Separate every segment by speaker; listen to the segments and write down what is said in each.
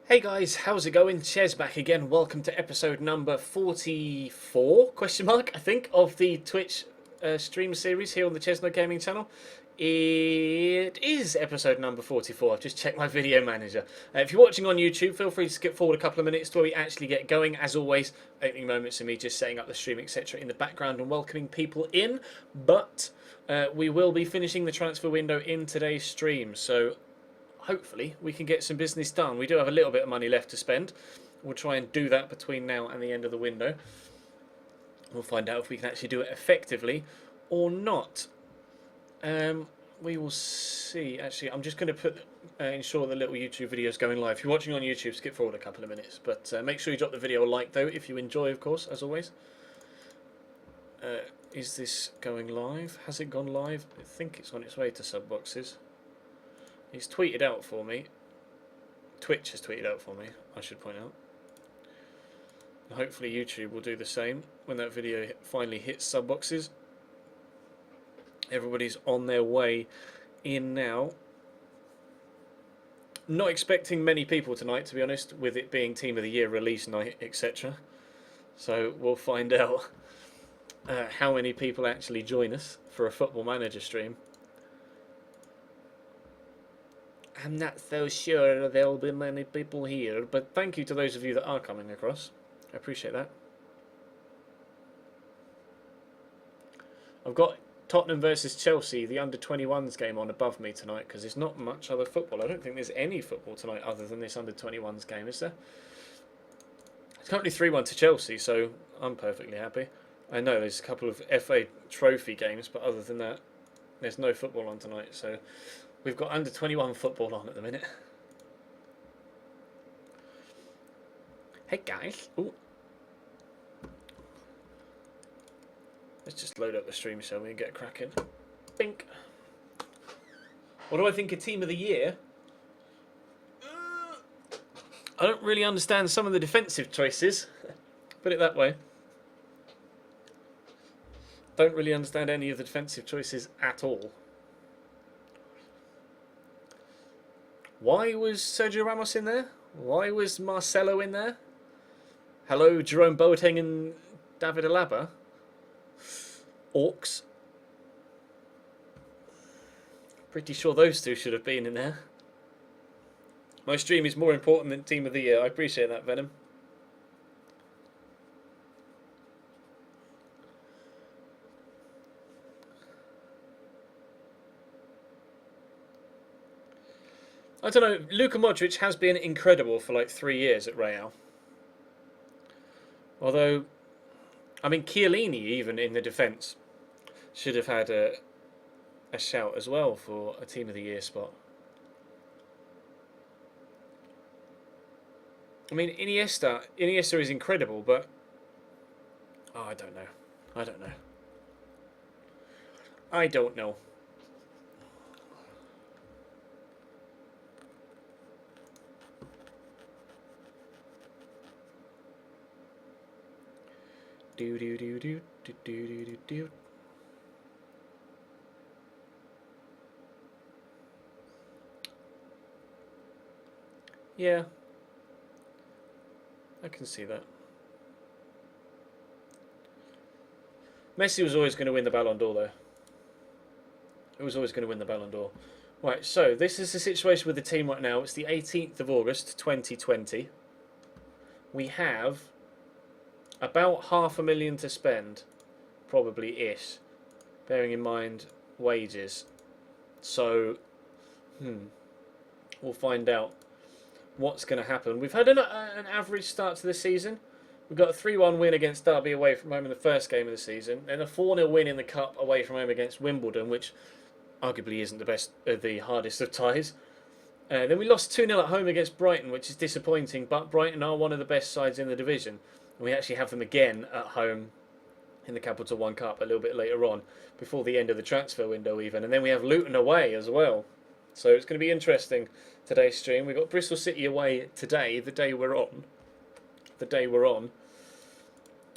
Speaker 1: Hey guys, how's it going? Ches back again. Welcome to episode number 44, question mark, I think, of the Twitch stream series here on the Chesnoid Gaming channel. It is episode number 44. I've just checked my video manager. If you're watching on YouTube, feel free to skip forward a couple of minutes to where we actually get going. As always, opening moments of me just setting up the stream, etc. in the background and welcoming people in. But we will be finishing the transfer window in today's stream. So hopefully we can get some business done. We do have a little bit of money left to spend. We'll try and do that between now and the end of the window. We'll find out if we can actually do it effectively or not. We will see. Actually, I'm just going to ensure the little YouTube video is going live. If you're watching on YouTube, skip forward a couple of minutes. But make sure you drop the video a like, though, if you enjoy, of course, as always. Is this going live? Has it gone live? I think it's on its way to sub boxes. He's tweeted out for me. Twitch has tweeted out for me, I should point out. And hopefully YouTube will do the same when that video finally hits sub boxes. Everybody's on their way in now. Not expecting many people tonight, to be honest, with it being Team of the Year release night, etc. So we'll find out how many people actually join us for a Football Manager stream. I'm not so sure there'll be many people here, but thank you to those of you that are coming across. I appreciate that. I've got Tottenham versus Chelsea, the under-21s game on above me tonight, because there's not much other football. I don't think there's any football tonight other than this under-21s game, is there? It's currently 3-1 to Chelsea, so I'm perfectly happy. I know there's a couple of FA Trophy games, but other than that, there's no football on tonight, so we've got under-21 football on at the minute. Hey guys. Ooh. Let's just load up the stream shall we and get cracking. Bink. What do I think of Team of the Year? I don't really understand some of the defensive choices. Put it that way. Don't really understand any of the defensive choices at all. Why was Sergio Ramos in there? Why was Marcelo in there? Hello, Jerome Boateng and David Alaba. Orcs. Pretty sure those two should have been in there. My stream is more important than Team of the Year. I appreciate that, Venom. I don't know, Luka Modric has been incredible for like 3 years at Real. Although, I mean, Chiellini, even in the defence, should have had a shout as well for a Team of the Year spot. I mean, Iniesta is incredible, but oh, I don't know. I don't know. I don't know. Do do do do do do do do. Yeah, I can see that. Messi was always going to win the Ballon d'Or, though. He was always going to win the Ballon d'Or. Right, so this is the situation with the team right now. It's the 18th of August, 2020. We have about $500,000 to spend, probably-ish, bearing in mind wages. So, we'll find out what's going to happen. We've had an average start to the season. We've got a 3-1 win against Derby away from home in the first game of the season, and a 4-0 win in the Cup away from home against Wimbledon, which arguably isn't the hardest of ties. Then we lost 2-0 at home against Brighton, which is disappointing, but Brighton are one of the best sides in the division. And we actually have them again at home in the Capital One Cup a little bit later on, before the end of the transfer window even. And then we have Luton away as well. So it's going to be interesting, today's stream. We've got Bristol City away today, the day we're on.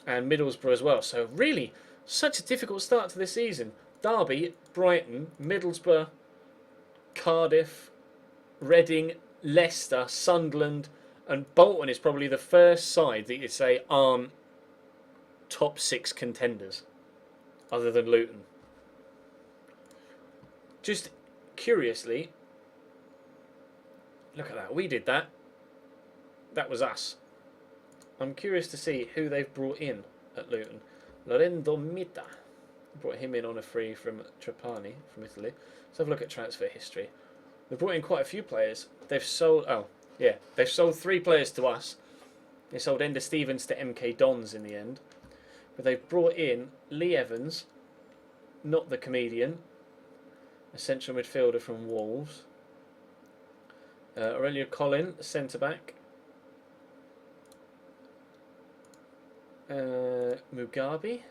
Speaker 1: And Middlesbrough as well. So really, such a difficult start to the season. Derby, Brighton, Middlesbrough, Cardiff, Reading, Leicester, Sunderland, And Bolton is probably the first side that you'd say aren't top 6 contenders, other than Luton. Just curiously, look at that. We did that. That was us. I'm curious to see who they've brought in at Luton. Lorenzo Mita. Brought him in on a free from Trapani from Italy. Let's have a look at transfer history. They've brought in quite a few players. They've sold... Oh, yeah. They've sold 3 players to us. They sold Ender Stevens to MK Dons in the end. But they've brought in Lee Evans, not the comedian, a central midfielder from Wolves. Aurelio Collin, centre-back. Mugabe,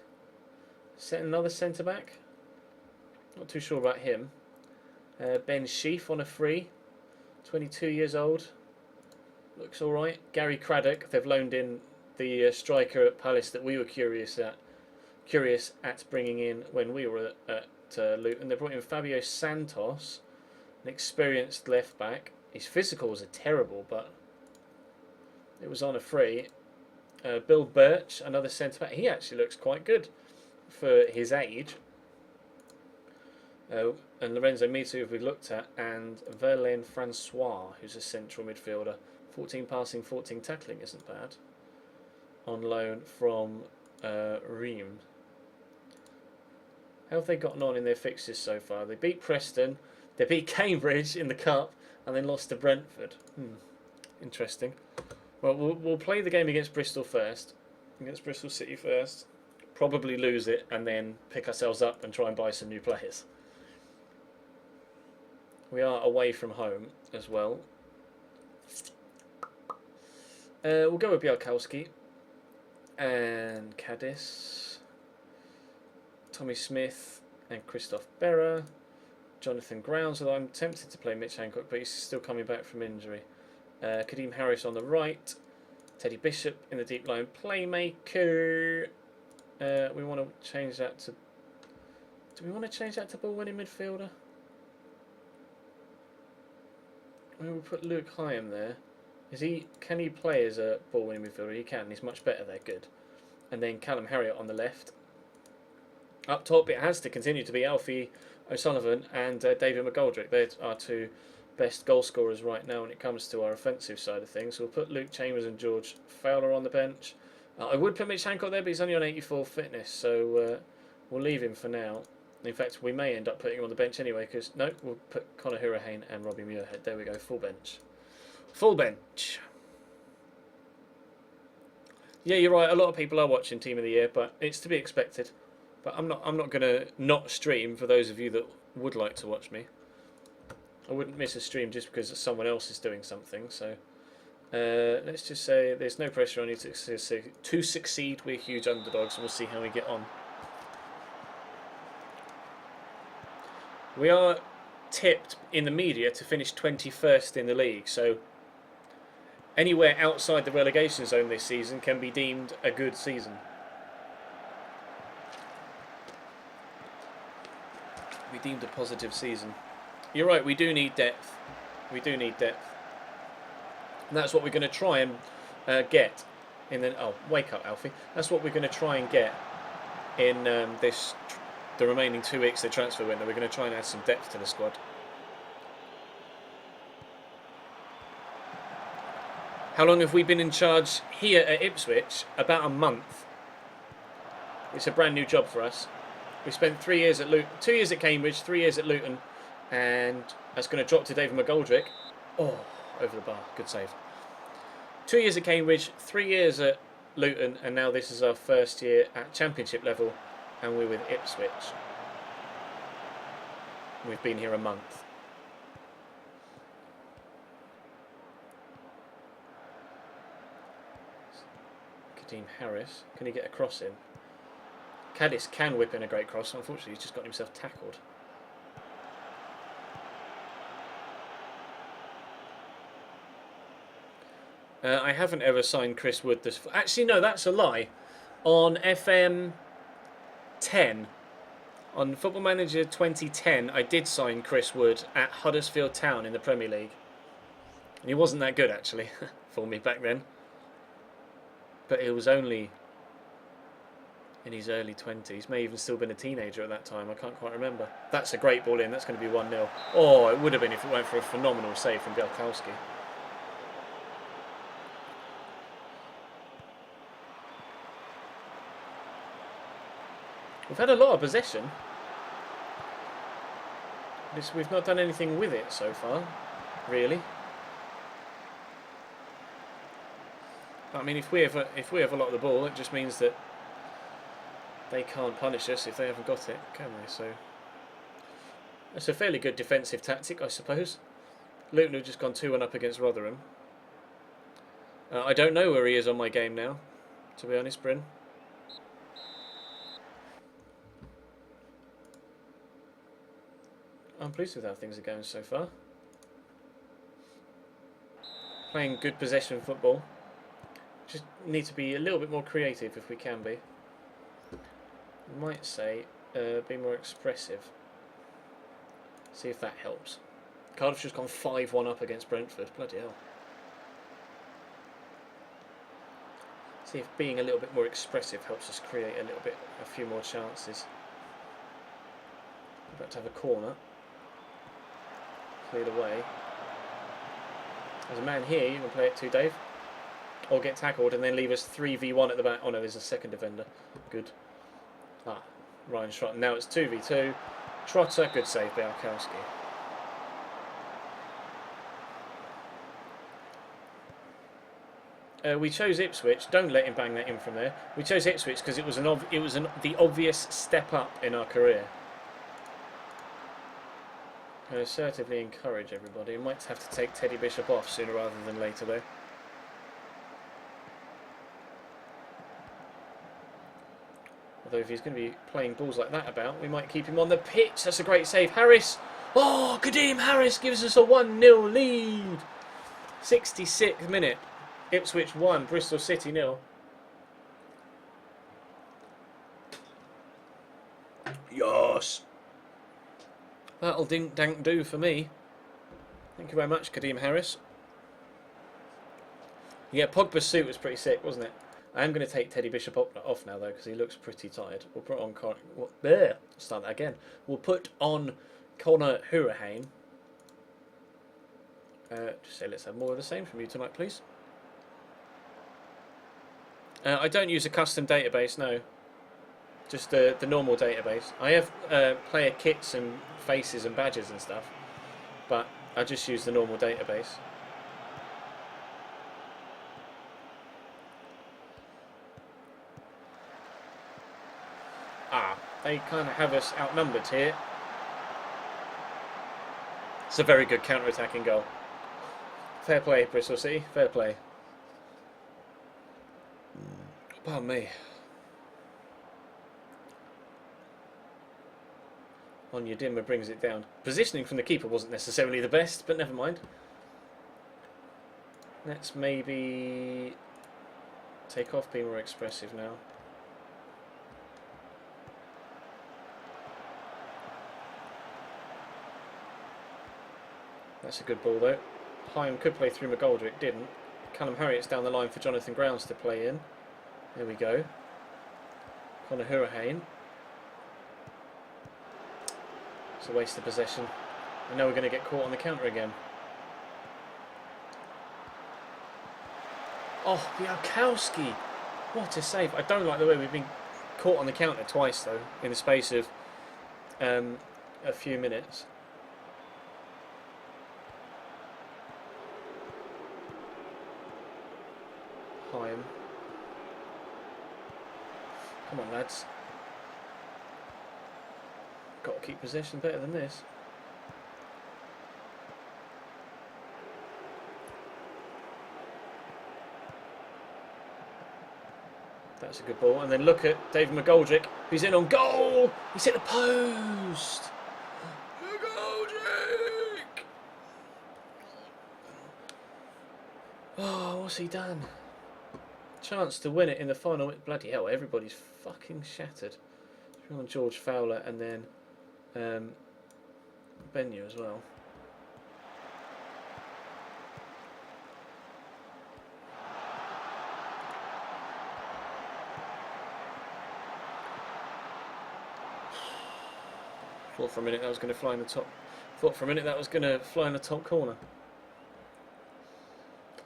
Speaker 1: another centre-back. Not too sure about him. Ben Sheaf on a free, 22 years old. Looks alright. Gary Craddock, they've loaned in the striker at Palace that we were curious at bringing in when we were at Luton. They brought in Fabio Santos, an experienced left back. His physicals are terrible, but it was on a free. Bill Birch, another centre back. He actually looks quite good for his age. And Lorenzo Mito, who we looked at, and Verlaine Francois, who's a central midfielder. 14 passing, 14 tackling isn't bad. On loan from Reims. How have they gotten on in their fixtures so far? They beat Preston, they beat Cambridge in the Cup, and then lost to Brentford. Interesting. Well, we'll play the game against Bristol first, against Bristol City first. Probably lose it, and then pick ourselves up and try and buy some new players. We are away from home as well. We'll go with Bielkowski and Cadiz, Tommy Smith and Christoph Berra, Jonathan Grounds, although I'm tempted to play Mitch Hancock, but he's still coming back from injury. Kadeem Harris on the right, Teddy Bishop in the deep line playmaker. We want to change that to... Do we want to change that to ball-winning midfielder? We'll put Luke Hyam there. Can he play as a ball-winning midfielder? He can. He's much better there. Good. And then Callum Harriott on the left. Up top, it has to continue to be Alfie O'Sullivan and David McGoldrick. They're our 2 best goal scorers right now when it comes to our offensive side of things. So we'll put Luke Chambers and George Fowler on the bench. I would put Mitch Hancock there, but he's only on 84 fitness, so we'll leave him for now. In fact, we may end up putting him on the bench anyway, because, no, we'll put Conor Hurricane and Robbie Muirhead. There we go, full bench. Full bench. Yeah, you're right, a lot of people are watching Team of the Year, but it's to be expected. But I'm not going to not stream for those of you that would like to watch me. I wouldn't miss a stream just because someone else is doing something, so... let's just say there's no pressure on you to succeed. We're huge underdogs, and we'll see how we get on. We are tipped in the media to finish 21st in the league, so anywhere outside the relegation zone this season can be deemed a good season. We deemed a positive season. You're right, we do need depth. We do need depth. And that's what we're going to try and get in the... Oh, wake up, Alfie. That's what we're going to try and get in the remaining 2 weeks of the transfer window. We're going to try and add some depth to the squad. How long have we been in charge here at Ipswich? About a month. It's a brand new job for us. We spent 3 years at Luton, 2 years at Cambridge, 3 years at Luton, and that's going to drop to David McGoldrick. Oh, over the bar. Good save. 2 years at Cambridge, 3 years at Luton, and now this is our first year at Championship level, and we're with Ipswich. We've been here a month. Kadeem Harris. Can he get a cross in? Cadiz can whip in a great cross. Unfortunately, he's just got himself tackled. I haven't ever signed Chris Wood this... Actually, no, that's a lie. On FM 10, on Football Manager 2010, I did sign Chris Wood at Huddersfield Town in the Premier League. And he wasn't that good, actually, for me back then. But he was only in his early 20s. May even still been a teenager at that time. I can't quite remember. That's a great ball in. That's going to be 1-0. Oh, it would have been if it weren't for a phenomenal save from Bielkowski. We've had a lot of possession. We've not done anything with it so far, really. I mean, if we have a lot of the ball, it just means that they can't punish us if they haven't got it, can they? So that's a fairly good defensive tactic, I suppose. Luton have just gone 2-1 up against Rotherham. I don't know where he is on my game now, to be honest, Bryn. I'm pleased with how things are going so far. Playing good possession football. Just need to be a little bit more creative if we can be. I might say be more expressive. See if that helps. Cardiff's just gone 5-1 up against Brentford. Bloody hell. See if being a little bit more expressive helps us create a few more chances. We're about to have a corner. Cleared away. There's a man here, you can play it to, Dave. Or get tackled and then leave us 3v1 at the back. Oh no, there's a second defender. Good. Ah, Ryan Trotter. Now it's 2v2. Trotter, good save, Bielkowski. We chose Ipswich. Don't let him bang that in from there. We chose Ipswich because it was the obvious step up in our career. I assertively encourage everybody. We might have to take Teddy Bishop off sooner rather than later, though. Although if he's going to be playing balls like that about, we might keep him on the pitch. That's a great save. Harris. Oh, Kadeem Harris gives us a 1-0 lead. 66th minute. Ipswich 1, Bristol City 0. Yes. That'll dink-dank do for me. Thank you very much, Kadeem Harris. Yeah, Pogba's suit was pretty sick, wasn't it? I am going to take Teddy Bishop off now, though, because he looks pretty tired. We'll put on... Start that again. We'll put on Conor Hourihane. Just say let's have more of the same from you tonight, please. I don't use a custom database, no. Just the normal database. I have player kits and faces and badges and stuff, but I just use the normal database. Ah, they kind of have us outnumbered here. It's a very good counter-attacking goal. Fair play, Bristol City. Fair play. Pardon me. Onyedinma brings it down. Positioning from the keeper wasn't necessarily the best, but never mind. Let's maybe take off, be more expressive now. That's a good ball though. Hyam could play through McGoldrick, didn't. Callum Harriet's down the line for Jonathan Grounds to play in. There we go. Conor Hourihane. It's a waste of possession. I know we're going to get caught on the counter again. Oh, Bielkowski! What a save. I don't like the way we've been caught on the counter twice, though, in the space of a few minutes. Hyam. Come on, lads. Got to keep possession better than this. That's a good ball. And then look at David McGoldrick, who's in on goal. He's hit the post. McGoldrick! Oh, what's he done? Chance to win it in the final. Bloody hell, everybody's fucking shattered. On George Fowler and then Benyu as well. Thought for a minute that was going to fly in the top. Thought for a minute that was going to fly in the top corner.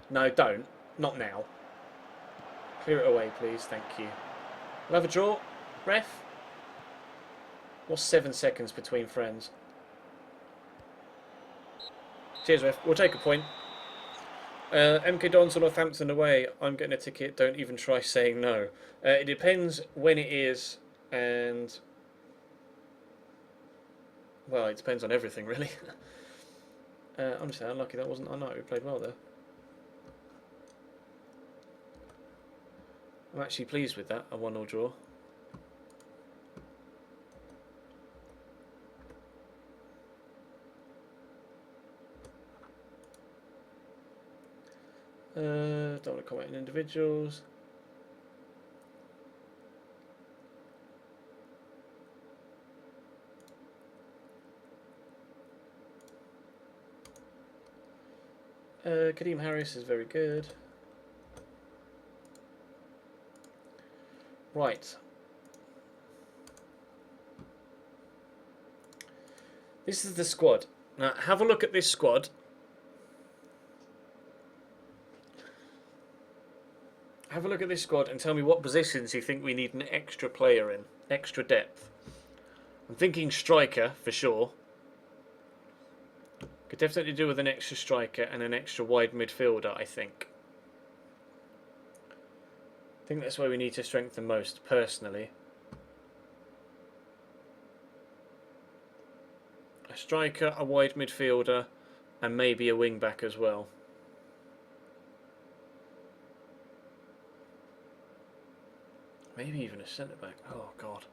Speaker 1: No, don't. Not now. Clear it away, please. Thank you. We'll have a draw. Ref. What's 7 seconds between friends? Cheers, ref. We'll take a point. MK Dons or Northampton away. I'm getting a ticket. Don't even try saying no. It depends when it is, and well, it depends on everything really. I'm just unlucky that wasn't. I know we played well there. I'm actually pleased with that. A 1-1 draw. Don't want to comment on individuals. Kadeem Harris is very good. Right. This is the squad. Now, have a look at this squad. Have a look at this squad and tell me what positions you think we need an extra player in. Extra depth. I'm thinking striker, for sure. Could definitely do with an extra striker and an extra wide midfielder, I think. I think that's where we need to strengthen most, personally. A striker, a wide midfielder, and maybe a wing back as well. Maybe even a centre back. Oh God.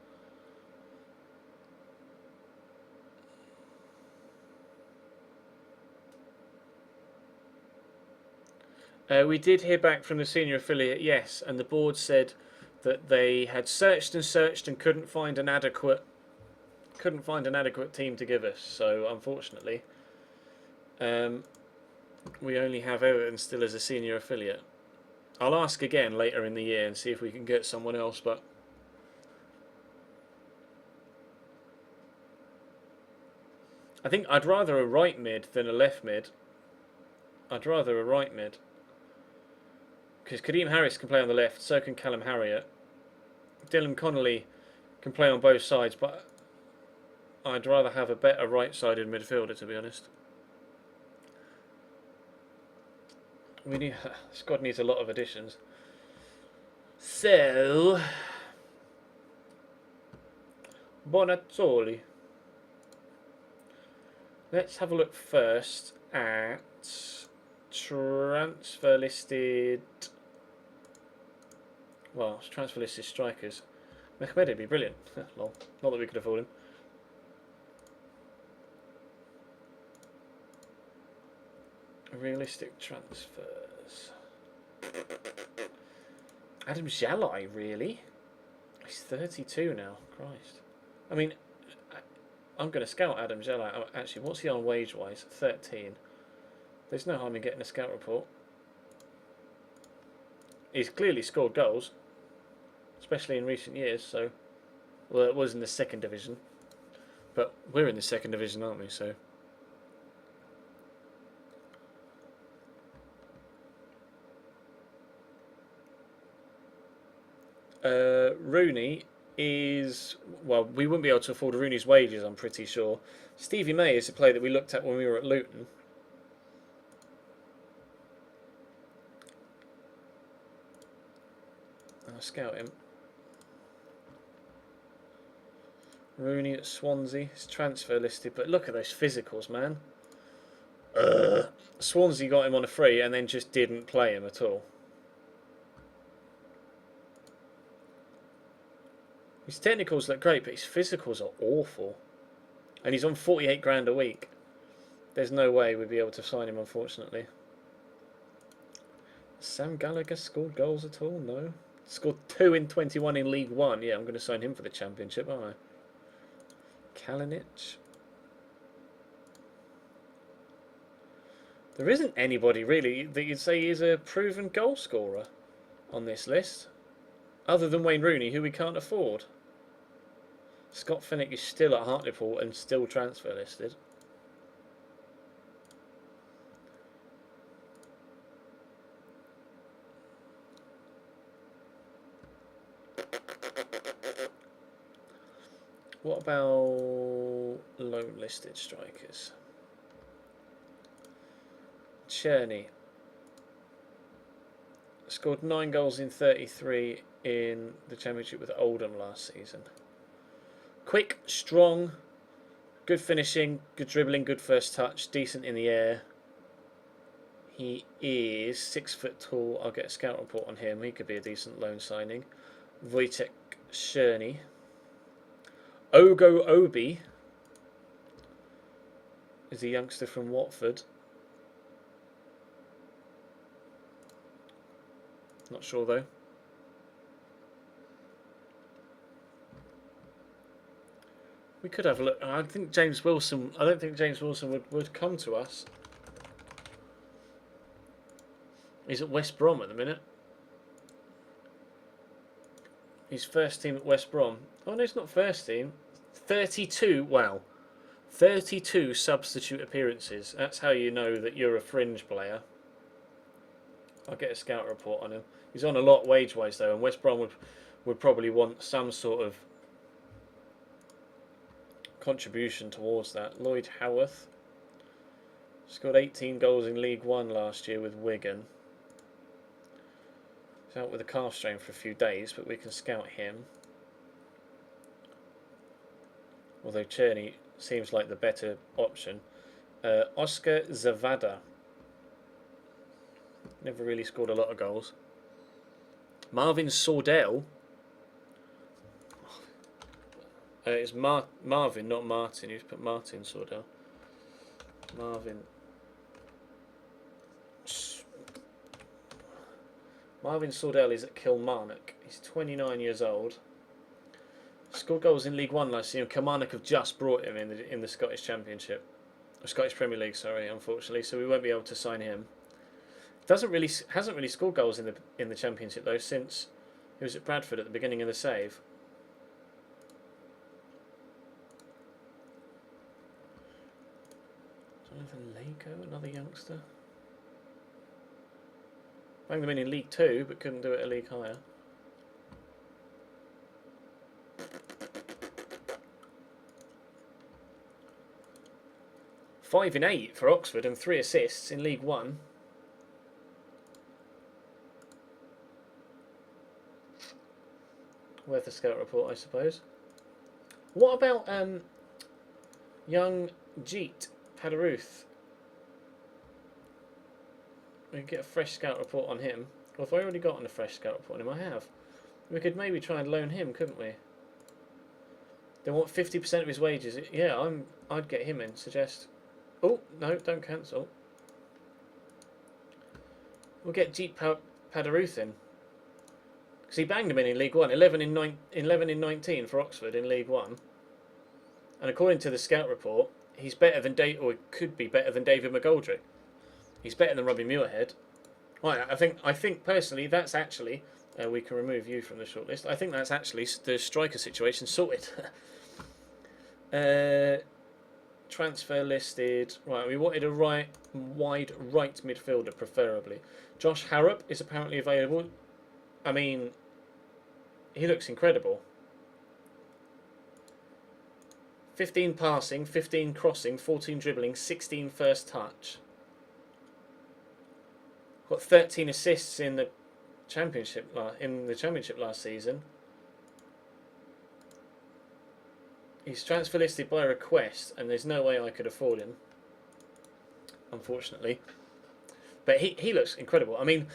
Speaker 1: We did hear back from the senior affiliate, yes, and the board said that they had searched and searched and couldn't find an adequate team to give us. So unfortunately, we only have Everton still as a senior affiliate. I'll ask again later in the year and see if we can get someone else, but I think I'd rather a right mid than a left mid. I'd rather a right mid. Because Kadeem Harris can play on the left, so can Callum Harriott. Dylan Connolly can play on both sides, but I'd rather have a better right-sided midfielder, to be honest. The squad needs a lot of additions. So, Bonazzoli. Let's have a look first at transfer listed. Well, transfer listed strikers. Mehmed would be brilliant. Lol. Not that we could afford him. Realistic transfers. Adam Jalai, really? He's 32 now. Christ. I mean, I'm going to scout Adam Jalai. Actually, what's he on wage-wise? 13. There's no harm in getting a scout report. He's clearly scored goals, especially in recent years. So, well, it was in the second division, but we're in the second division, aren't we? So, Rooney is, well, we wouldn't be able to afford Rooney's wages, I'm pretty sure. Stevie May is a player that we looked at when we were at Luton. I'll scout him. Rooney at Swansea. His transfer listed, but look at those physicals, man. Swansea got him on a free and then just didn't play him at all. His technicals look great, but his physicals are awful. And he's on 48 grand a week. There's no way we'd be able to sign him, unfortunately. Sam Gallagher scored goals at all? No. Scored 2 in 21 in League One. Yeah, I'm going to sign him for the Championship, aren't I? Kalinic. There isn't anybody really that you'd say is a proven goal scorer on this list, other than Wayne Rooney, who we can't afford. Scott Finnick is still at Hartlepool and still transfer listed. What about loan listed strikers? Cherney scored 9 goals in 33 in the Championship with Oldham last season. Quick, strong, good finishing, good dribbling, good first touch, decent in the air. He is 6 foot tall. I'll get a scout report on him. He could be a decent loan signing. Wojciech Cherney. Ogo Obi is a youngster from Watford. Not sure though. We could have a look. I don't think James Wilson would come to us. He's at West Brom at the minute. He's first team at West Brom. Oh no, it's not first team. 32. Wow. 32 substitute appearances. That's how you know that you're a fringe player. I'll get a scout report on him. He's on a lot wage-wise though, and West Brom would probably want some sort of contribution towards that. Lloyd Howarth scored 18 goals in League One last year with Wigan. He's out with a calf strain for a few days, but we can scout him. Although Cherney seems like the better option. Oscar Zavada. Never really scored a lot of goals. Marvin Sordell. It's Marvin, not Martin. You've put Martin Sordell. Marvin Sordell is at Kilmarnock. He's 29 years old. Scored goals in League One last year. Kilmarnock have just brought him in the Scottish Championship, or Scottish Premier League. Sorry, unfortunately, so we won't be able to sign him. Hasn't really scored goals in the Championship though since he was at Bradford at the beginning of the save. Jonathan Lako, another youngster. Banged them in League 2, but couldn't do it a league higher. Five in 8 for Oxford and 3 assists in League 1. Worth a scout report, I suppose. What about young Jeet Padaruth? We could get a fresh scout report on him. Well, if I already got a fresh scout report on him, I have. We could maybe try and loan him, couldn't we? They want 50% of his wages. Yeah, I'd get him in. Suggest. Oh no, don't cancel. We'll get Jeet Padaruth in. Because he banged him in League 1. 11 in 19 for Oxford in League 1. And according to the scout report, he's better than could be better than David McGoldrick. He's better than Robbie Muirhead. Right, I think personally that's actually we can remove you from the shortlist. I think that's actually the striker situation sorted. Transfer listed. Right, we wanted a wide right midfielder preferably. Josh Harrop is apparently available. I mean, he looks incredible. 15 passing, 15 crossing, 14 dribbling, 16 first touch. Got 13 assists in the championship last season. He's transfer listed by request, and there's no way I could afford him, unfortunately. But he looks incredible. I mean,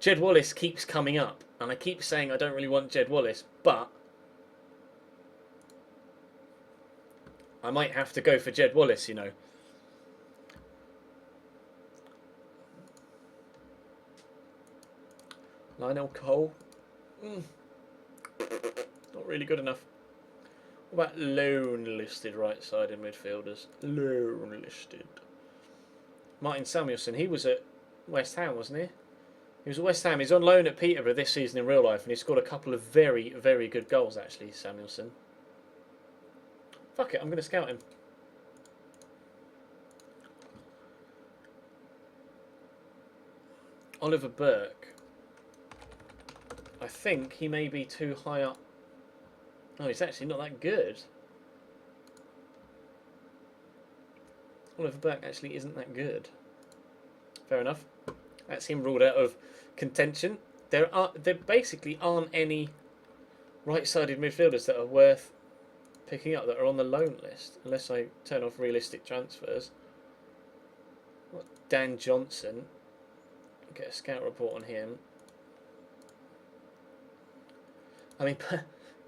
Speaker 1: Jed Wallace keeps coming up, and I keep saying I don't really want Jed Wallace, but I might have to go for Jed Wallace, you know. Lionel Cole. Not really good enough. What about loan listed right-sided midfielders? Loan listed. Martin Samuelson. He was at West Ham, wasn't he? He was at West Ham. He's on loan at Peterborough this season in real life, and he scored a couple of very, very good goals, actually, Samuelson. Fuck it, I'm going to scout him. Oliver Burke. I think he may be too high up. Oh, he's actually not that good. Oliver Burke actually isn't that good. Fair enough. That's him ruled out of contention. There basically aren't any right-sided midfielders that are worth picking up that are on the loan list, unless I turn off realistic transfers. What, Dan Johnson? Get a scout report on him. I mean,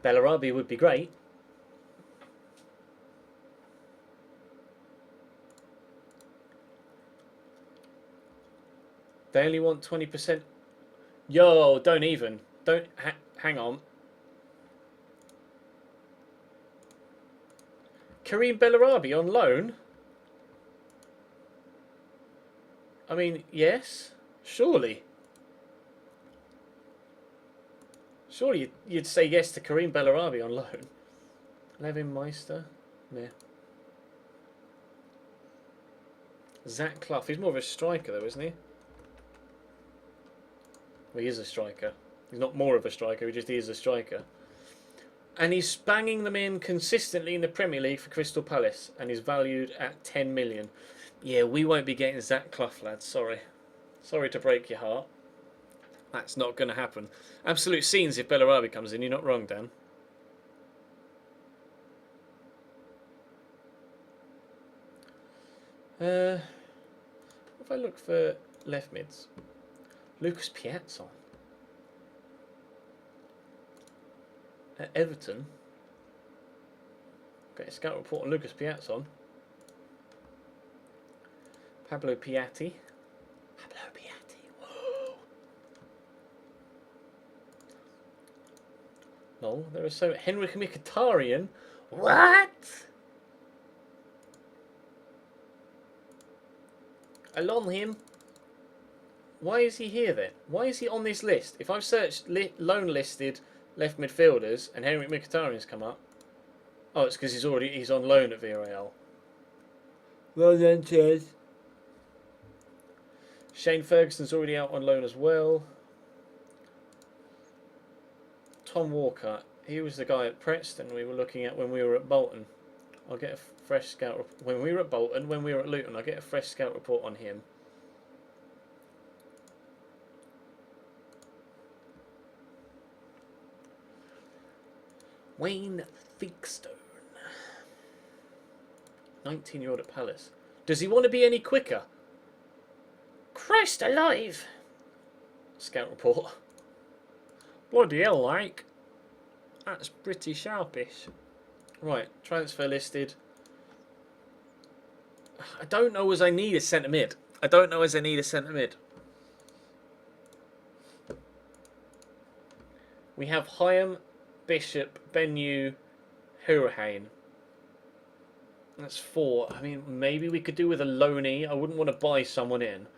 Speaker 1: Bellarabi would be great. They only want 20%. Yo, don't even. Don't. Hang on. Kareem Bellarabi on loan? I mean, yes. Surely. Surely you'd say yes to Kareem Bellarabi on loan. Levin Meister? Meh. Zach Clough. He's more of a striker though, isn't he? Well, he is a striker. He's not more of a striker, he just is a striker. And he's banging them in consistently in the Premier League for Crystal Palace and is valued at 10 million. Yeah, we won't be getting Zach Clough, lads. Sorry. Sorry to break your heart. That's not going to happen. Absolute scenes if Bellarabi comes in. You're not wrong, Dan. If I look for left mids, Lucas Piazza at Everton. Got a scout report on Lucas Piazza. Pablo Piatti. Pablo Piatti. Whoa. No, there is so Henrik Mkhitaryan. What? Along him. Why is he here then? Why is he on this list? If I've searched loan listed left midfielders and Henrik Mkhitaryan's come up. Oh, it's because he's on loan at Villarreal. Well then, cheers. Shane Ferguson's already out on loan as well. Tom Walker, he was the guy at Preston we were looking at when we were at Bolton. I'll get a fresh scout when we were at Bolton. When we were at Luton, I'll get a fresh scout report on him. Wayne Theakstone, 19-year-old at Palace. Does he want to be any quicker? Christ alive! Scout report. Bloody hell, like. That's pretty sharpish. Right, transfer listed. I don't know as I need a centre mid. I don't know as I need a centre mid. We have Hyam, Bishop, Benyu, Hurricane. That's 4. I mean, maybe we could do with a loanee. I wouldn't want to buy someone in.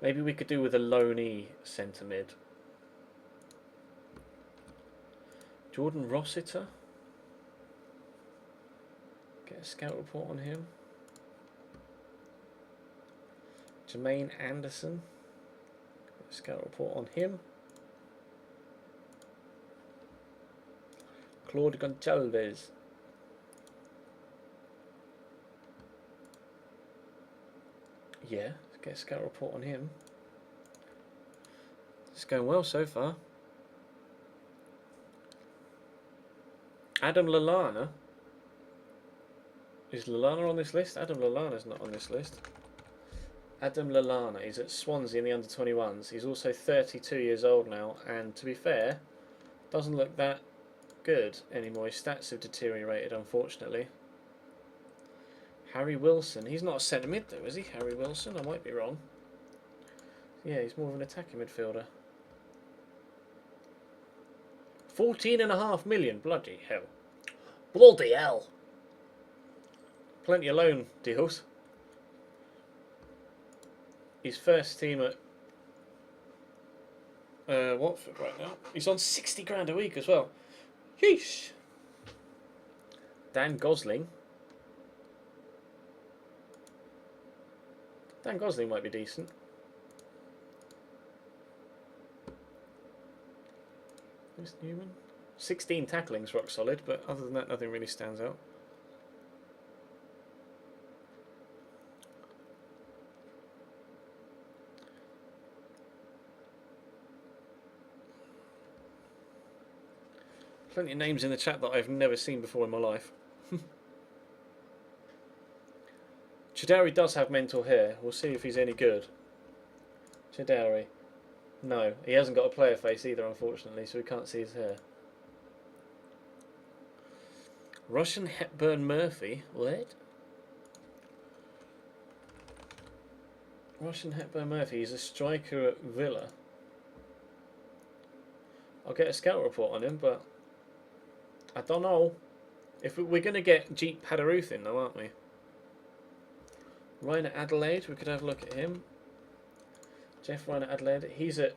Speaker 1: Maybe we could do with a loanee centre mid. Jordan Rossiter. Get a scout report on him. Jermaine Anderson. Get a scout report on him. Claude Gonçalves. Yeah, let's get a scout report on him. It's going well so far. Adam Lallana. Is Lallana on this list? Adam Lallana's not on this list. Adam Lallana is at Swansea in the under-21s. He's also 32 years old now, and to be fair, doesn't look that good anymore. His stats have deteriorated, unfortunately. Harry Wilson. He's not a centre mid though, is he? Harry Wilson? I might be wrong. Yeah, he's more of an attacking midfielder. 14.5 million. Bloody hell. Bloody hell. Plenty of loan deals. His first team at Watford right now. He's on 60 grand a week as well. Yeesh. Dan Gosling. Dan Gosling might be decent. Who's Newman? 16 tacklings, rock solid, but other than that, nothing really stands out. Plenty of names in the chat that I've never seen before in my life. Chidari does have mental hair. We'll see if he's any good. Chidari. No, he hasn't got a player face either, unfortunately, so we can't see his hair. Russian Hepburn Murphy? What? Russian Hepburn Murphy, he's a striker at Villa. I'll get a scout report on him, but I don't know. If we're going to get Jeep Padaruth in, though, aren't we? Ryan at Adelaide, we could have a look at him. Jeff Ryan at Adelaide, he's at...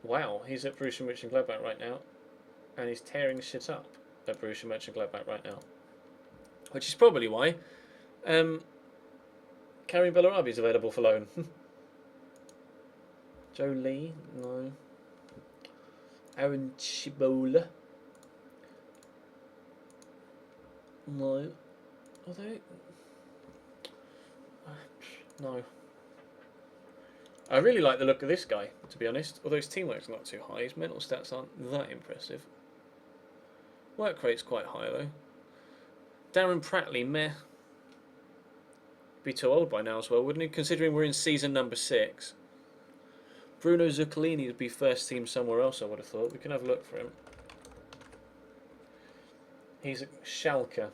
Speaker 1: Wow, he's at Borussia Mönchengladbach right now. And he's tearing shit up at Borussia Mönchengladbach right now. Which is probably why Karim Bellarabi is available for loan. Joe Lee, no. Aaron Chibola, no. Although, no. I really like the look of this guy, to be honest. Although his teamwork's not too high, his mental stats aren't that impressive. Work rate's quite high though. Darren Prattley, meh. Be too old by now as well, wouldn't he? Considering we're in season number 6. Bruno Zuccolini would be first team somewhere else, I would have thought. We can have a look for him. He's at Schalke.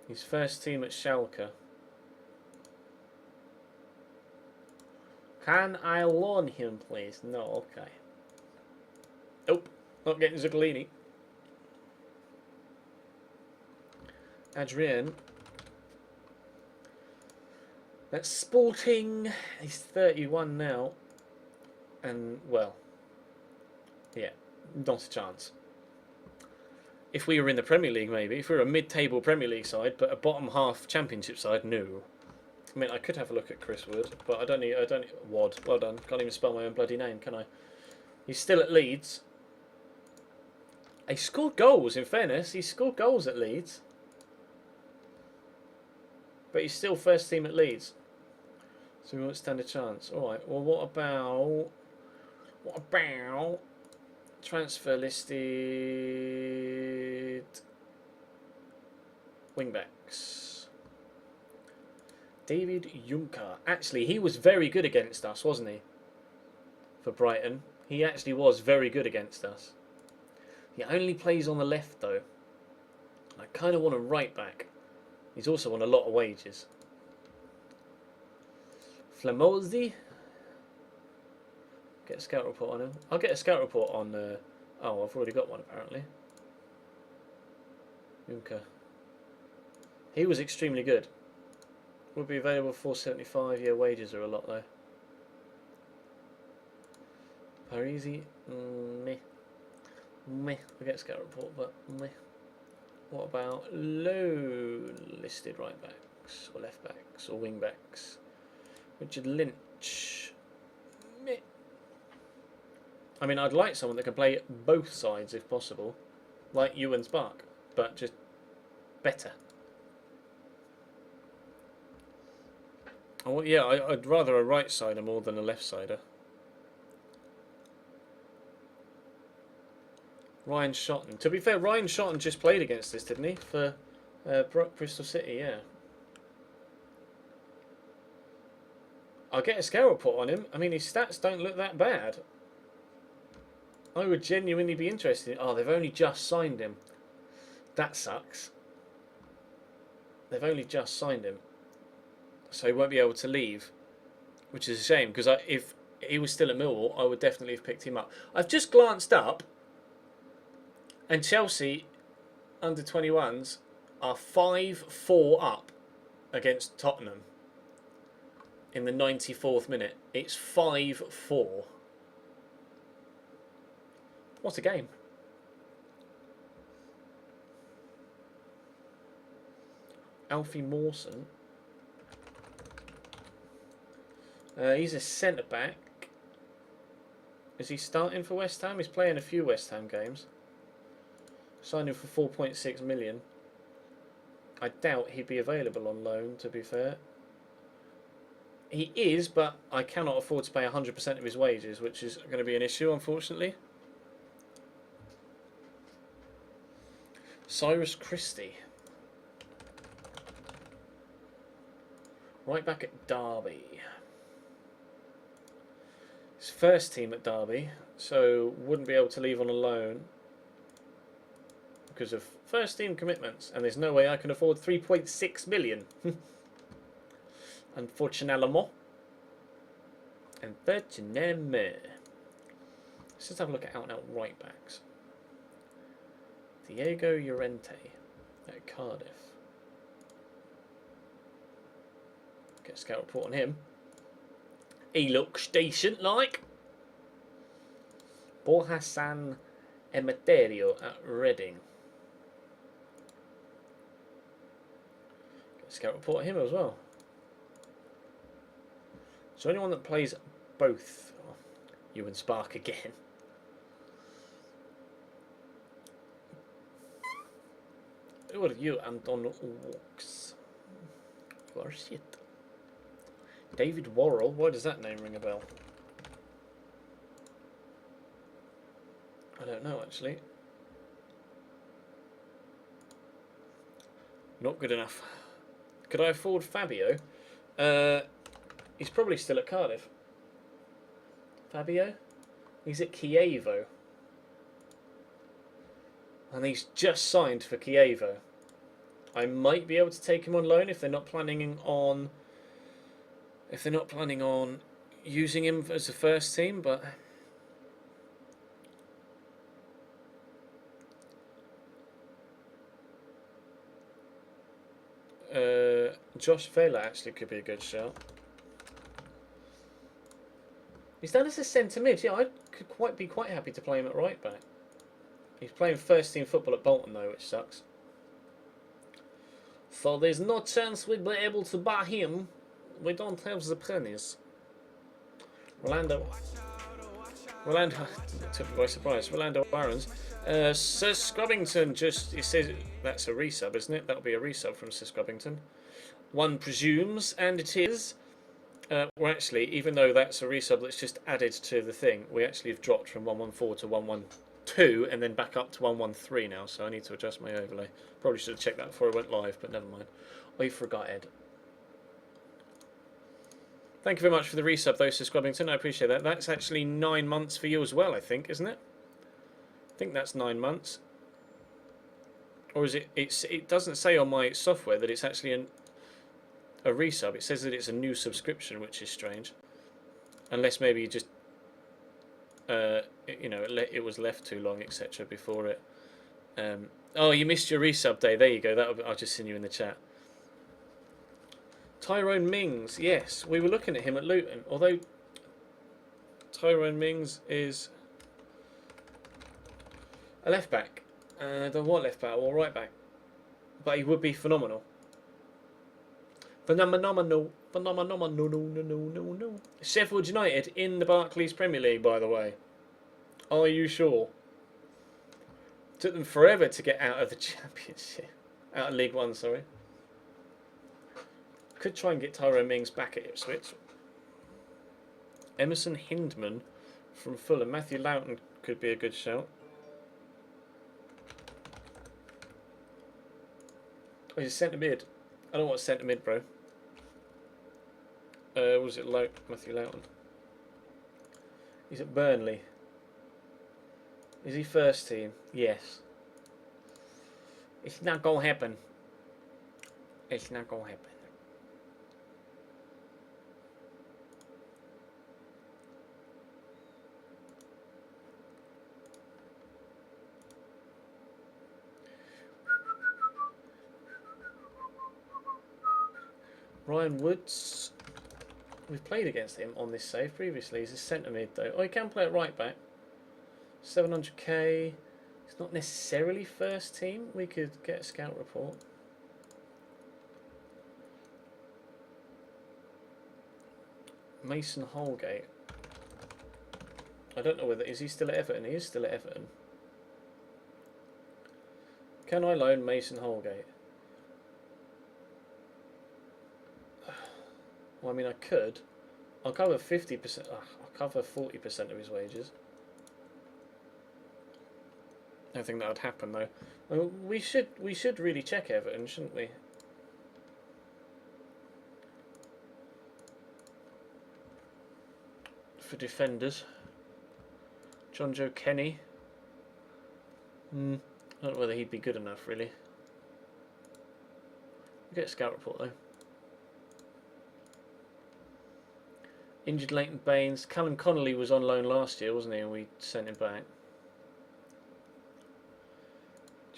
Speaker 1: He's first team at Schalke. Can I loan him, please? No, okay. Nope, not getting Zuccolini. Adrian. That's Sporting. He's 31 now. And, well, yeah, not a chance. If we were in the Premier League, maybe. If we were a mid-table Premier League side, but a bottom-half Championship side, no. I mean, I could have a look at Chris Wood, but I don't need... Wad, well done. Can't even spell my own bloody name, can I? He's still at Leeds. He scored goals, in fairness. He scored goals at Leeds. But he's still first team at Leeds. So we won't stand a chance. Alright, well what about transfer listed wingbacks? David Juncker. Actually, he was very good against us, wasn't he? For Brighton. He actually was very good against us. He only plays on the left though. I kind of want a right back. He's also on a lot of wages. Flamozzi. Get a scout report on him. I'll get a scout report on... oh, I've already got one apparently. Juncker. He was extremely good. Would be available for $4.75. Yeah, wages are a lot though. Parisi. Meh. Meh. I'll get a scout report, but meh. What about low listed right backs or left backs or wing backs? Richard Lynch. Meh. I mean, I'd like someone that can play both sides if possible, like Ewan Spark, but just better. Oh, yeah, I'd rather a right sider more than a left sider. Ryan Shotton. To be fair, Ryan Shotton just played against us, didn't he? For Bristol City, yeah. I'll get a scale report on him. I mean, his stats don't look that bad. I would genuinely be interested. Oh, they've only just signed him. That sucks. They've only just signed him. So he won't be able to leave. Which is a shame, because if he was still at Millwall, I would definitely have picked him up. I've just glanced up. And Chelsea under 21s are 5-4 up against Tottenham in the 94th minute. It's 5-4. What a game. Alfie Mawson. He's a centre back. Is he starting for West Ham? He's playing a few West Ham games. Signed him for 4.6 million. I doubt he'd be available on loan, to be fair. He is, but I cannot afford to pay 100% of his wages, which is going to be an issue, unfortunately. Cyrus Christie. Right back at Derby. His first team at Derby, so wouldn't be able to leave on a loan because of first team commitments, and there's no way I can afford 3.6 million. Unfortunately. Let's just have a look at out and out right backs. Diego Llorente at Cardiff. Get a scout report on him. He looks decent, like. Borjasan Emeterio at Reading. Get a scout report on him as well. So anyone that plays both, oh, you and Spark again. Who are you, Anton Walks? You are shit. David Worrell, why does that name ring a bell? I don't know, actually. Not good enough. Could I afford Fabio? He's probably still at Cardiff. Fabio? He's at Chievo. And he's just signed for Chievo. I might be able to take him on loan if they're not planning on using him as a first team, but Josh Vela actually could be a good shout. He's done as a centre mid. Yeah, I could be quite happy to play him at right back. He's playing first team football at Bolton though, which sucks. So there's no chance we'd be able to buy him. We don't have the pennies. Rolando took me by surprise. Rolando Barons. Sir Scrubbington it says that's a resub, isn't it? That'll be a resub from Sir Scrubbington. One presumes, and it is. Well, actually, even though that's a resub that's just added to the thing, we actually have dropped from 114 to 112 and then back up to 113 now, so I need to adjust my overlay. Probably should have checked that before I went live, but never mind. I forgot, Ed. Thank you very much for the resub, though, Sir Scrubbington. I appreciate that. That's actually 9 months for you as well, I think, isn't it? I think that's 9 months. Or is it? It doesn't say on my software that it's actually a resub. It says that it's a new subscription, which is strange. Unless maybe you just, you know, it was left too long, etc. before it. Oh, you missed your resub day. There you go. I'll just send you in the chat. Tyrone Mings, yes, we were looking at him at Luton. Although Tyrone Mings is a left back, don't want left back or right back, but he would be phenomenal. Phenomenal. Sheffield United in the Barclays Premier League, by the way. Are you sure? Took them forever to get out of the Championship, out of League One. Sorry. Could try and get Tyrone Mings back at Ipswich. Emerson Hindman from Fulham. Matthew Loughton could be a good shout. Oh, he's a centre mid. I don't want centre mid, bro. Was it Matthew Loughton? He's at Burnley. Is he first team? Yes. It's not gonna happen. It's not gonna happen. Ryan Woods, we've played against him on this save previously. He's a centre mid though. Oh, he can play at right back. 700k. It's not necessarily first team. We could get a scout report. Mason Holgate. I don't know whether... Is he still at Everton? He is still at Everton. Can I loan Mason Holgate? Well, I mean, I could. I'll cover 50%. I'll cover 40% of his wages. I don't think that would happen, though. Well, we should really check Everton, shouldn't we? For defenders. John Joe Kenny. I don't know whether he'd be good enough, really. We'll get a scout report, though. Injured Leighton Baines. Callum Connolly was on loan last year, wasn't he? And we sent him back.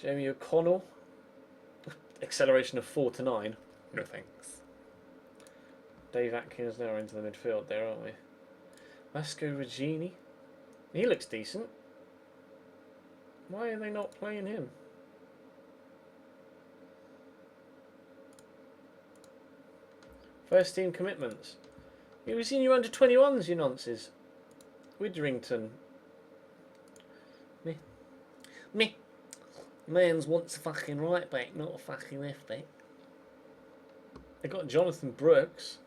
Speaker 1: Jamie O'Connell. Acceleration of 4 to 9. No thanks. Dave Atkins now into the midfield there, aren't we? Vasco Regini. He looks decent. Why are they not playing him? First team commitments. He was in your under 21s, you nonces. Witherington. Me. Man's wants a fucking right back, not a fucking left back. They got Jonathan Brooks.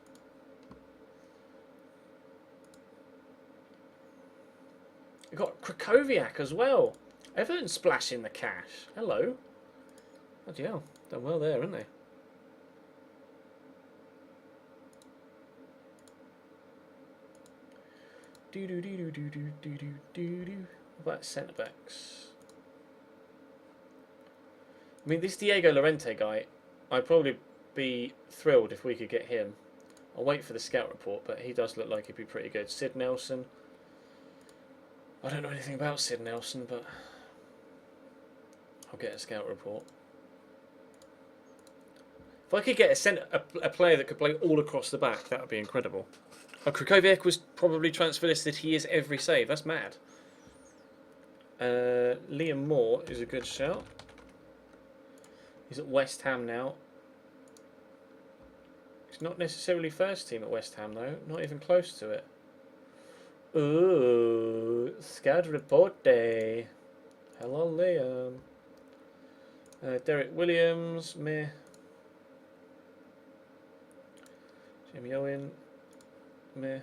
Speaker 1: They got Krakowiak as well. Everton splashing the cash. Hello. Bloody hell. Done well there, haven't they? What about centre backs? I mean, this Diego Llorente guy, I'd probably be thrilled if we could get him. I'll wait for the scout report, but he does look like he'd be pretty good. Sid Nelson. I don't know anything about Sid Nelson, but I'll get a scout report. If I could get a player that could play all across the back, that would be incredible. Oh, Krakowiak was probably transfer listed. He is every save. That's mad. Liam Moore is a good shout. He's at West Ham now. He's not necessarily first team at West Ham, though. Not even close to it. Ooh, scout report day. Hello, Liam. Derek Williams, meh. Jamie Owen, meh.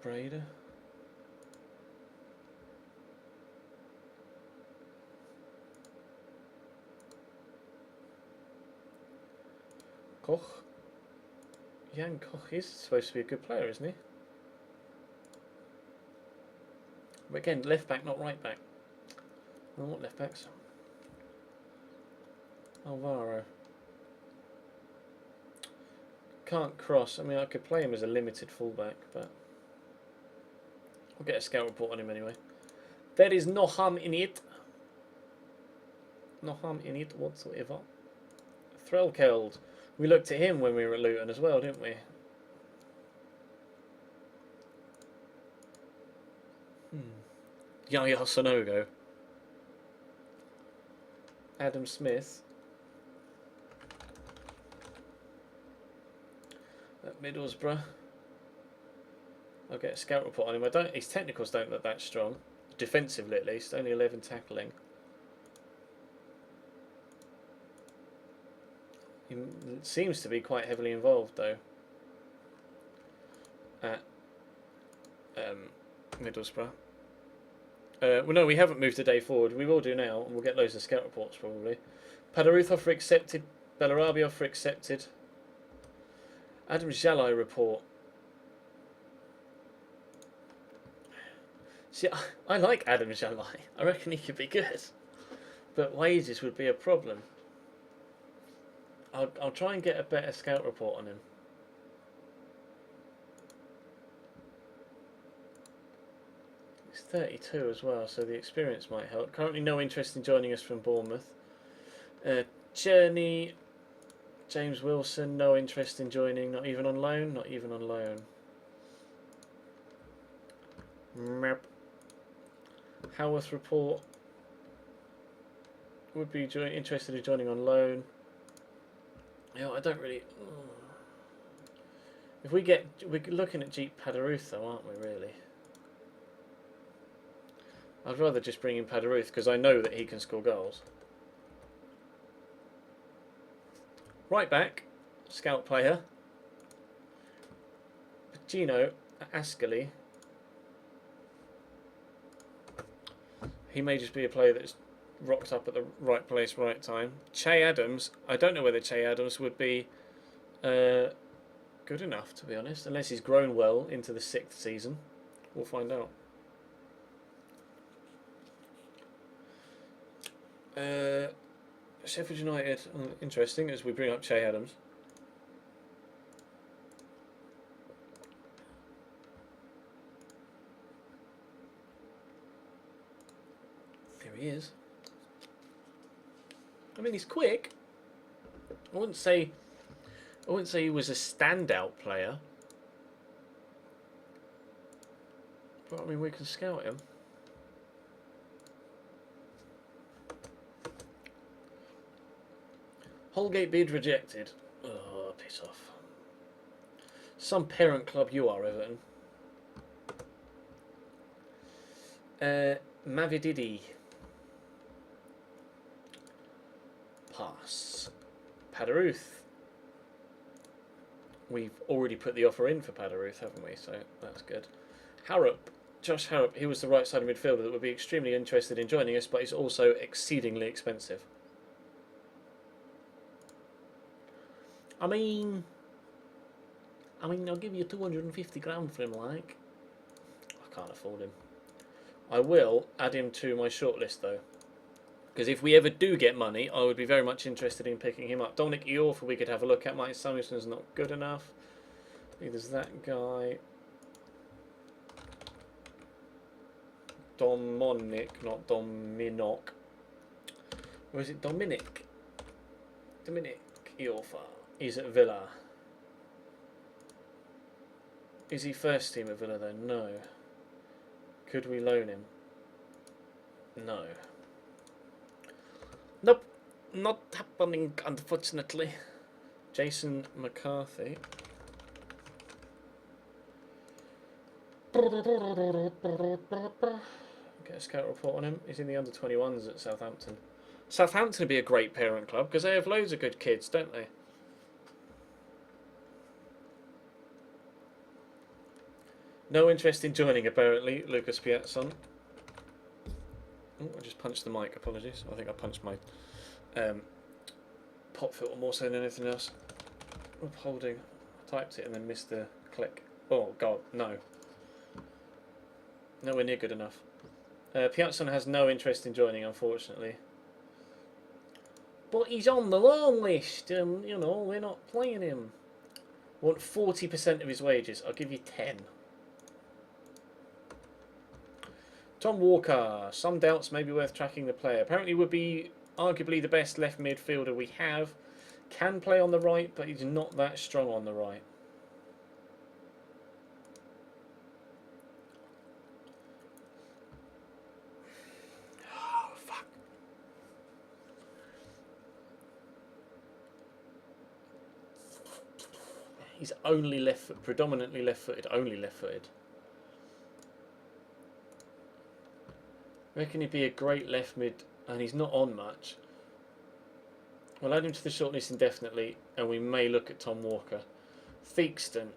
Speaker 1: Brader. Koch. Jan Koch, he's supposed to be a good player, isn't he? But again, left back, not right back. I want left backs. Alvaro. Can't cross. I mean, I could play him as a limited fullback, but I'll get a scout report on him anyway. There is no harm in it. No harm in it whatsoever. Threlkeld. We looked at him when we were at Luton as well, didn't we? Yaya Sonogo. Adam Smith. At Middlesbrough. I'll get a scout report on him. His technicals don't look that strong. Defensively at least. Only 11 tackling. He seems to be quite heavily involved though. At Middlesbrough. Well, no, we haven't moved a day forward. We will do now, and we'll get loads of scout reports probably. Padaruth offer accepted. Bellarabi offer accepted. Adam Jalai report. See, I like Adam Jalai. I reckon he could be good, but wages would be a problem. I'll try and get a better scout report on him. He's 32 as well, so the experience might help. Currently no interest in joining us from Bournemouth. Journey, James Wilson, no interest in joining, not even on loan, not even on loan. Merp. Howarth report, would be interested in joining on loan. Yeah, I don't really. If we're looking at Jeep Padaruth though, aren't we? Really? I'd rather just bring in Padaruth because I know that he can score goals. Right back, scout player. Gino Ascoli. He may just be a player that's rocked up at the right place, right time. Che Adams. I don't know whether Che Adams would be good enough, to be honest, unless he's grown well into the 6th season. We'll find out. Sheffield United, interesting as we bring up Che Adams. There he is. I mean, he's quick. I wouldn't say he was a standout player, but I mean, we can scout him. Holgate bid rejected. Oh, piss off. Some parent club you are, Everton. Mavididi. Pass. Padaruth. We've already put the offer in for Padaruth, haven't we? So that's good. Harrop. Josh Harrop. He was the right side midfielder that would be extremely interested in joining us, but he's also exceedingly expensive. I mean, I'll give you 250 grand for him, like. I can't afford him. I will add him to my shortlist, though. Because if we ever do get money, I would be very much interested in picking him up. Dominic Iorfa we could have a look at. Mike Samuelson's not good enough. Neither's that guy. Dominic, not Dominoc. Or is it Dominic? Dominic Iorfa. He's at Villa. Is he first team at Villa though? No. Could we loan him? No. Nope. Not happening, unfortunately. Jason McCarthy. Get a scout report on him. He's in the under-21s at Southampton. Southampton would be a great parent club because they have loads of good kids, don't they? No interest in joining, apparently, Lucas Piazzon. Oh, I just punched the mic, apologies. I think I punched my pop filter more so than anything else. Upholding. I typed it and then missed the click. Oh, God, no. Nowhere near good enough. Piazzon has no interest in joining, unfortunately. But he's on the loan list, and, you know, we're not playing him. I want 40% of his wages. I'll give you 10. Tom Walker. Some doubts may be worth tracking the player. Apparently would be arguably the best left midfielder we have. Can play on the right, but he's not that strong on the right. Oh, fuck. He's only left-footed, predominantly left-footed, only left-footed. I reckon he'd be a great left mid, and he's not on much. We'll add him to the shortlist indefinitely, and we may look at Tom Walker. Theakston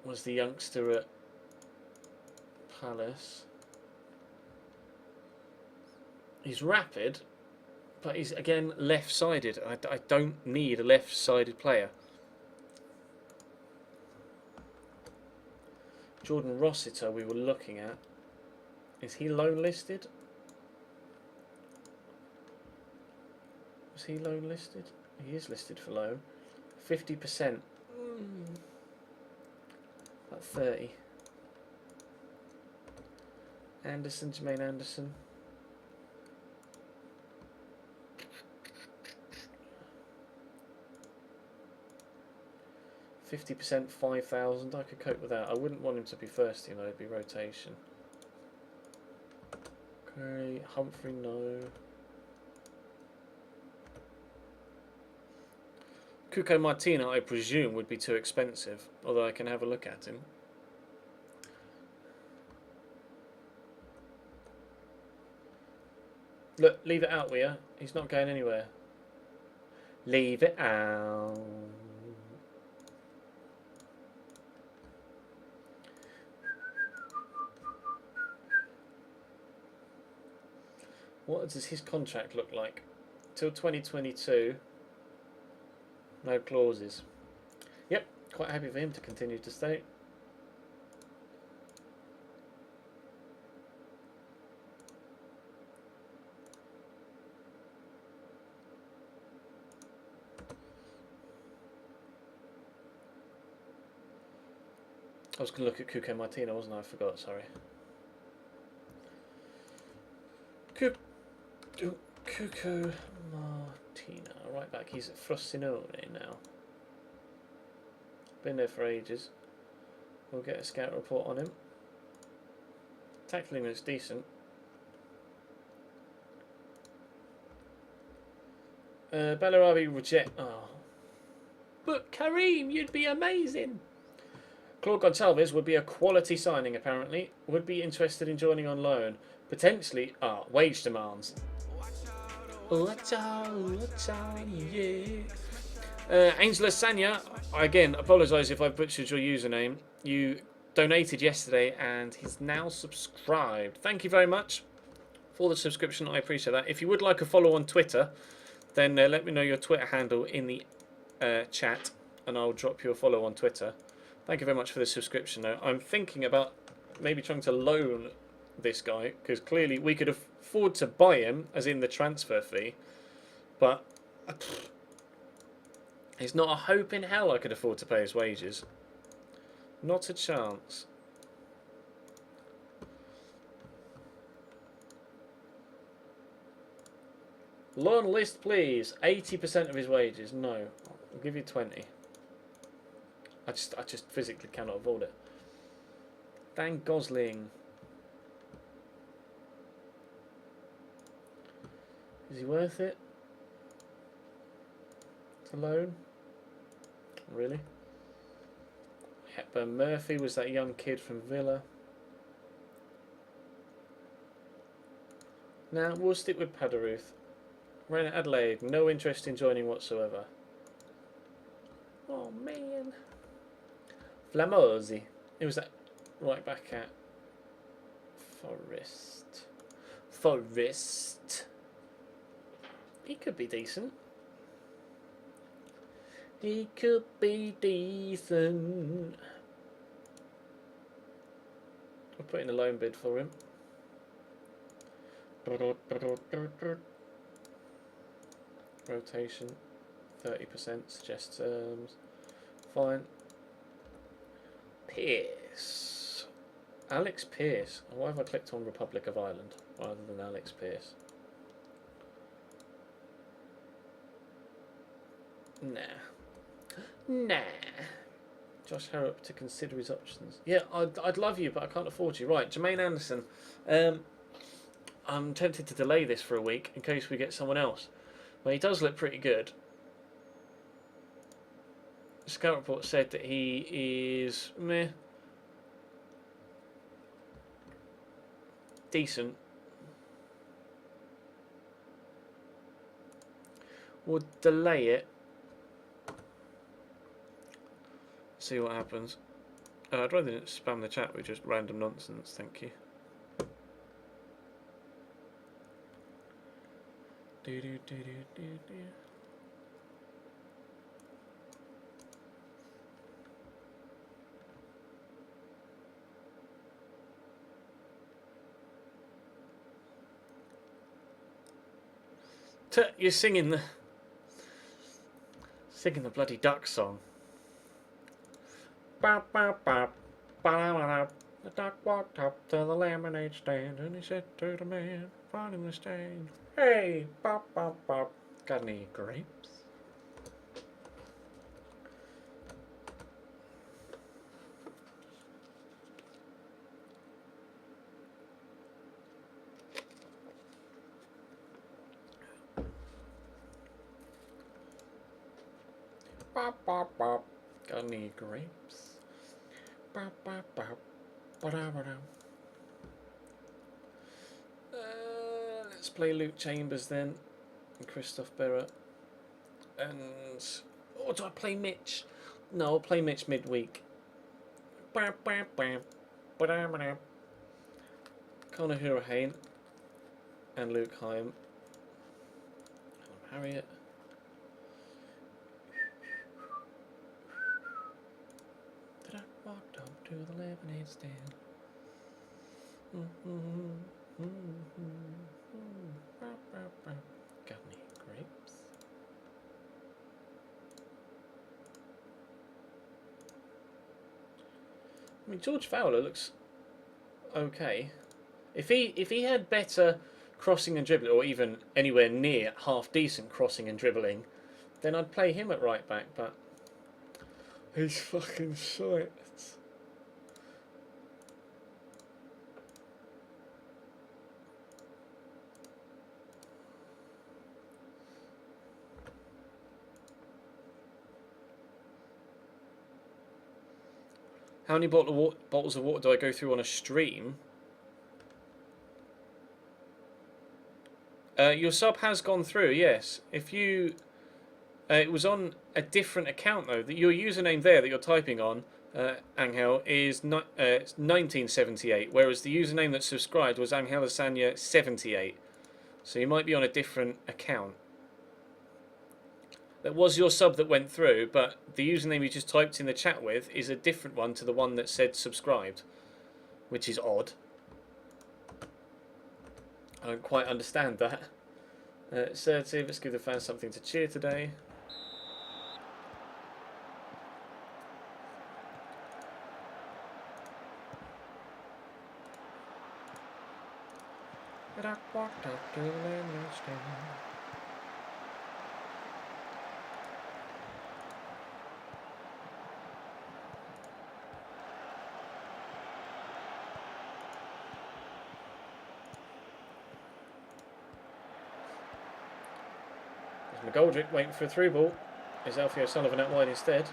Speaker 1: was the youngster at Palace. He's rapid, but he's, again, left-sided. I don't need a left-sided player. Jordan Rossiter we were looking at. Is he loan listed? Was he loan listed? He is listed for loan. 50%. About 30. Anderson, Jermaine Anderson. %, 5,000. I could cope with that. I wouldn't want him to be first team though, it'd be rotation. Okay, Humphrey, no. Cuco Martina, I presume, would be too expensive, although I can have a look at him. Look, leave it out, will ya? He's not going anywhere. Leave it out. What does his contract look like? Till 2022. No clauses. Yep, quite happy for him to continue to stay. I was going to look at Cuco Martina, wasn't I? I forgot, sorry. Cuco Martina, right back. He's at Frosinone now. Been there for ages. We'll get a scout report on him. Tackling looks decent. Bellarabi reject. Oh. But Kareem, you'd be amazing. Claude Gonçalves would be a quality signing, apparently. Would be interested in joining on loan. Potentially, wage demands. Watch out, yeah. Angela Sanya, again, apologise if I butchered your username. You donated yesterday and he's now subscribed. Thank you very much for the subscription. I appreciate that. If you would like a follow on Twitter, then let me know your Twitter handle in the chat and I'll drop you a follow on Twitter. Thank you very much for the subscription. Though I'm thinking about maybe trying to loan this guy because clearly we could afford to buy him, as in the transfer fee, but there's not a hope in hell I could afford to pay his wages. Not a chance. Loan list, please. 80% of his wages. No, I'll give you 20. I just physically cannot afford it. Dan Gosling. Is he worth it? To loan? Really? Hepburn Murphy was that young kid from Villa. Now we'll stick with Padaruth. Reina Adelaide, no interest in joining whatsoever. Oh man. Flamozzi. It was that right back at Forest. He could be decent. He could be decent. I'll put in a loan bid for him. Rotation 30%, suggest terms. Fine. Pierce. Alex Pierce. Why have I clicked on Republic of Ireland rather than Alex Pierce? Nah. Josh Harrop to consider his options. Yeah, I'd love you, but I can't afford you. Right, Jermaine Anderson. I'm tempted to delay this for a week in case we get someone else. Well, he does look pretty good. The scout report said that he is meh. Decent. We'll delay it. See what happens. I'd rather not spam the chat with just random nonsense, thank you. You're singing the bloody duck song. The duck walked up to the lemonade stand and he said to the man finding the stand, "Hey, bop bop bop, got any grapes?" Got any grapes? Let's play Luke Chambers then, and Christoph Berra. And or do I play Mitch? No, I'll play Mitch midweek. Conor Hurahan and Luke Hyam. Harriet. Did I walk up to the lemonade stand? Got any grapes? I mean, George Fowler looks okay. If he had better crossing and dribbling, or even anywhere near half decent crossing and dribbling, then I'd play him at right back. But he's fucking shit. How many bottles of water do I go through on a stream? Your sub has gone through, yes. If you... it was on a different account, though. Your username there that you're typing on, Angel, is 1978, whereas the username that subscribed was Angel Asanya 78. So you might be on a different account. That was your sub that went through, but the username you just typed in the chat with is a different one to the one that said subscribed, which is odd. I don't quite understand that. Assertive, let's give the fans something to cheer today. But I walked up to the lemonade stand. McGoldrick waiting for a through ball. Is Alfie O'Sullivan out wide instead?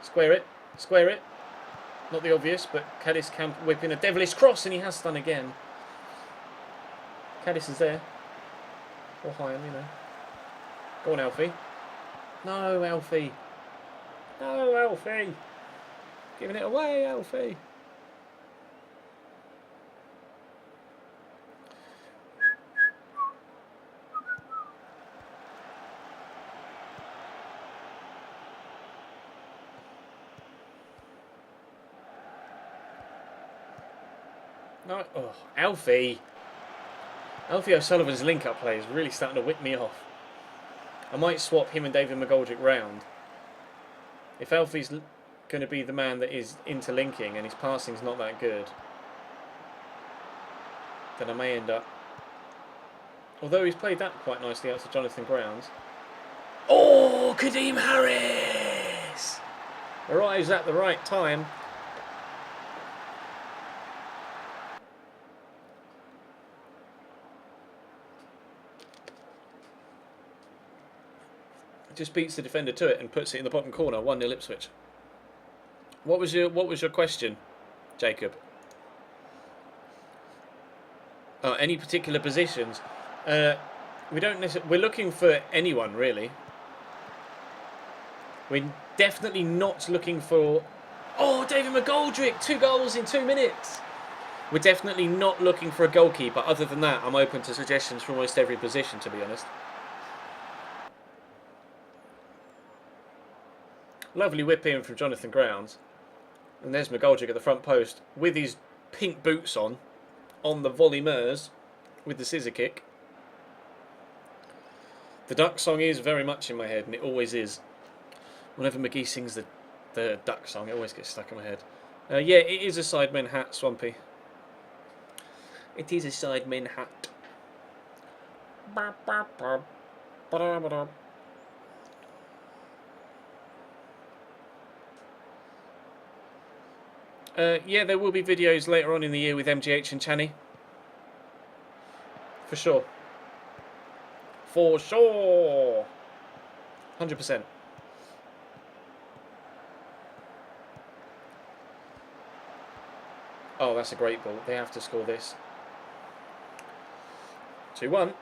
Speaker 1: Square it, square it. Not the obvious, but Caddis can whip in a devilish cross, and he has done again. Caddis is there. Or Hyam, you know. Go on, Alfie. No, Alfie. No, Alfie. Giving it away, Alfie. No, oh, Alfie. Alfie O'Sullivan's link-up play is really starting to whip me off. I might swap him and David McGoldrick round. If Alfie's going to be the man that is interlinking and his passing's not that good, then I may end up... Although he's played that quite nicely out to Jonathan Grounds. Oh, Kadeem Harris! Arrives at the right time. Just beats the defender to it and puts it in the bottom corner. 1-0 Ipswich. What was your question, Jacob? Any particular positions? We don't necessarily. We're looking for anyone really. We're definitely not looking for. Oh, David McGoldrick, 2 goals in 2 minutes. We're definitely not looking for a goalkeeper. Other than that, I'm open to suggestions for almost every position, to be honest. Lovely whip in from Jonathan Grounds. And there's McGoldrick at the front post with his pink boots on the volleymers with the scissor kick. The Duck song is very much in my head, and it always is. Whenever McGee sings the Duck song, it always gets stuck in my head. Yeah, it is a Sidemen hat, Swampy. It is a Sidemen hat. Yeah, there will be videos later on in the year with MGH and Channy. For sure. For sure. 100%. Oh, that's a great ball. They have to score this. 2-1.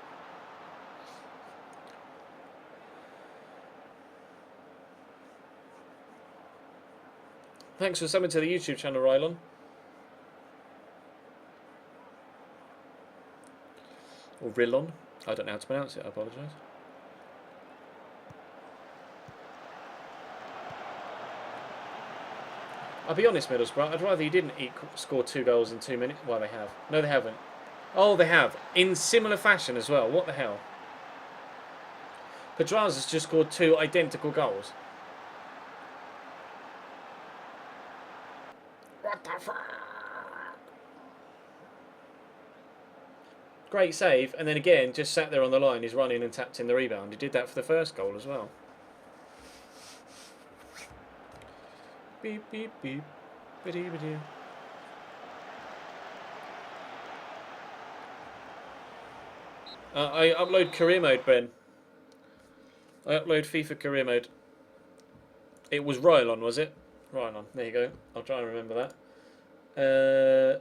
Speaker 1: Thanks for subbing to the YouTube channel, Rylon. Or Rillon. I don't know how to pronounce it, I apologise. I'll be honest, Middlesbrough, I'd rather you didn't score 2 goals in 2 minutes. Well, they have. No, they haven't. Oh, they have. In similar fashion as well. What the hell? Pedraza's just scored 2 identical goals. What the fuck? Great save, and then again, just sat there on the line. He's running and tapped in the rebound. He did that for the first goal as well. Beep, beep, beep. Ba-dee-ba-dee. I upload career mode, Ben. I upload FIFA career mode. It was Rylon, was it? Rylon, there you go. I'll try and remember that.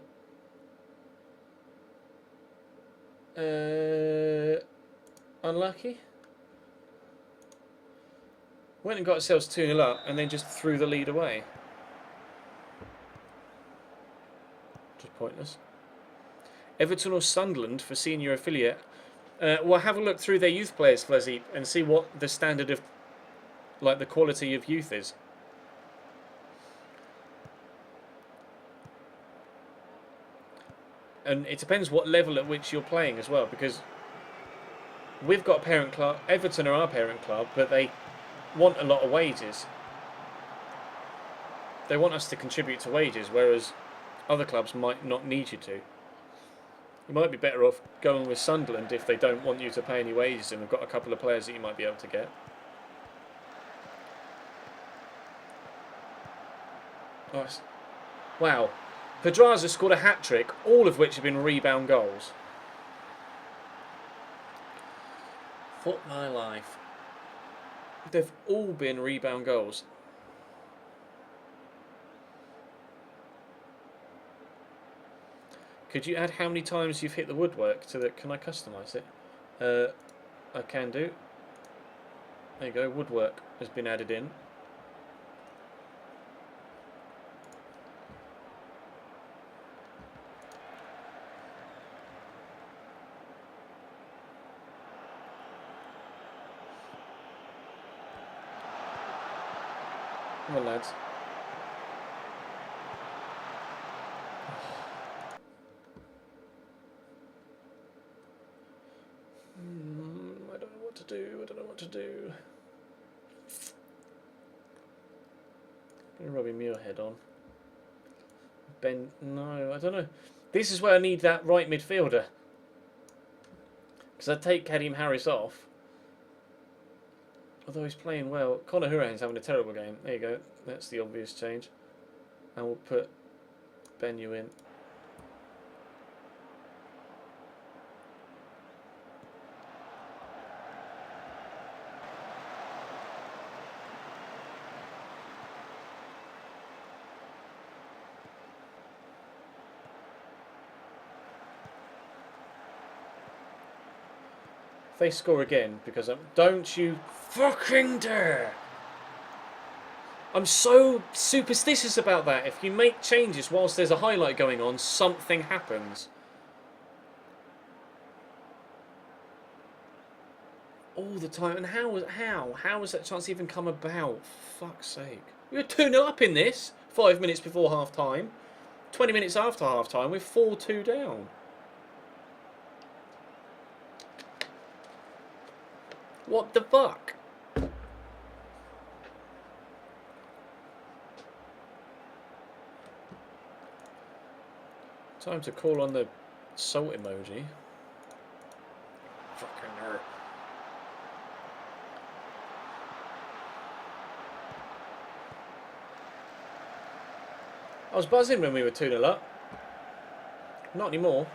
Speaker 1: Unlucky. Went and got ourselves 2-0 up and then just threw the lead away. Just pointless. Everton or Sunderland for senior affiliate. We'll have a look through their youth players, Flezzy, and see what the standard of, like, the quality of youth is. And it depends what level at which you're playing as well, because we've got a parent club. Everton are our parent club, but they want a lot of wages. They want us to contribute to wages, whereas other clubs might not need you to. You might be better off going with Sunderland if they don't want you to pay any wages and they've got a couple of players that you might be able to get. Nice. Wow. Pedraza scored a hat-trick, all of which have been rebound goals. Fuck my life. They've all been rebound goals. Could you add how many times you've hit the woodwork to the... Can I customise it? I can do. There you go, woodwork has been added in. Come on, lads. I don't know what to do. I don't know what to do. I'm rubbing Muirhead on. Ben, no, I don't know. This is where I need that right midfielder. Because I take Kadim Harris off. Although he's playing well. Conor Hourihan's having a terrible game. There you go. That's the obvious change. And we'll put Benyu in. If they score again, because don't you fucking dare! I'm so superstitious about that. If you make changes whilst there's a highlight going on, something happens. All the time. And how has that chance even come about? Fuck's sake. We were 2-0 up in this 5 minutes before half time. 20 minutes after half time, we're 4-2 down. What the fuck? Time to call on the salt emoji. Fucking hurt. I was buzzing when we were 2-0 up. Not anymore.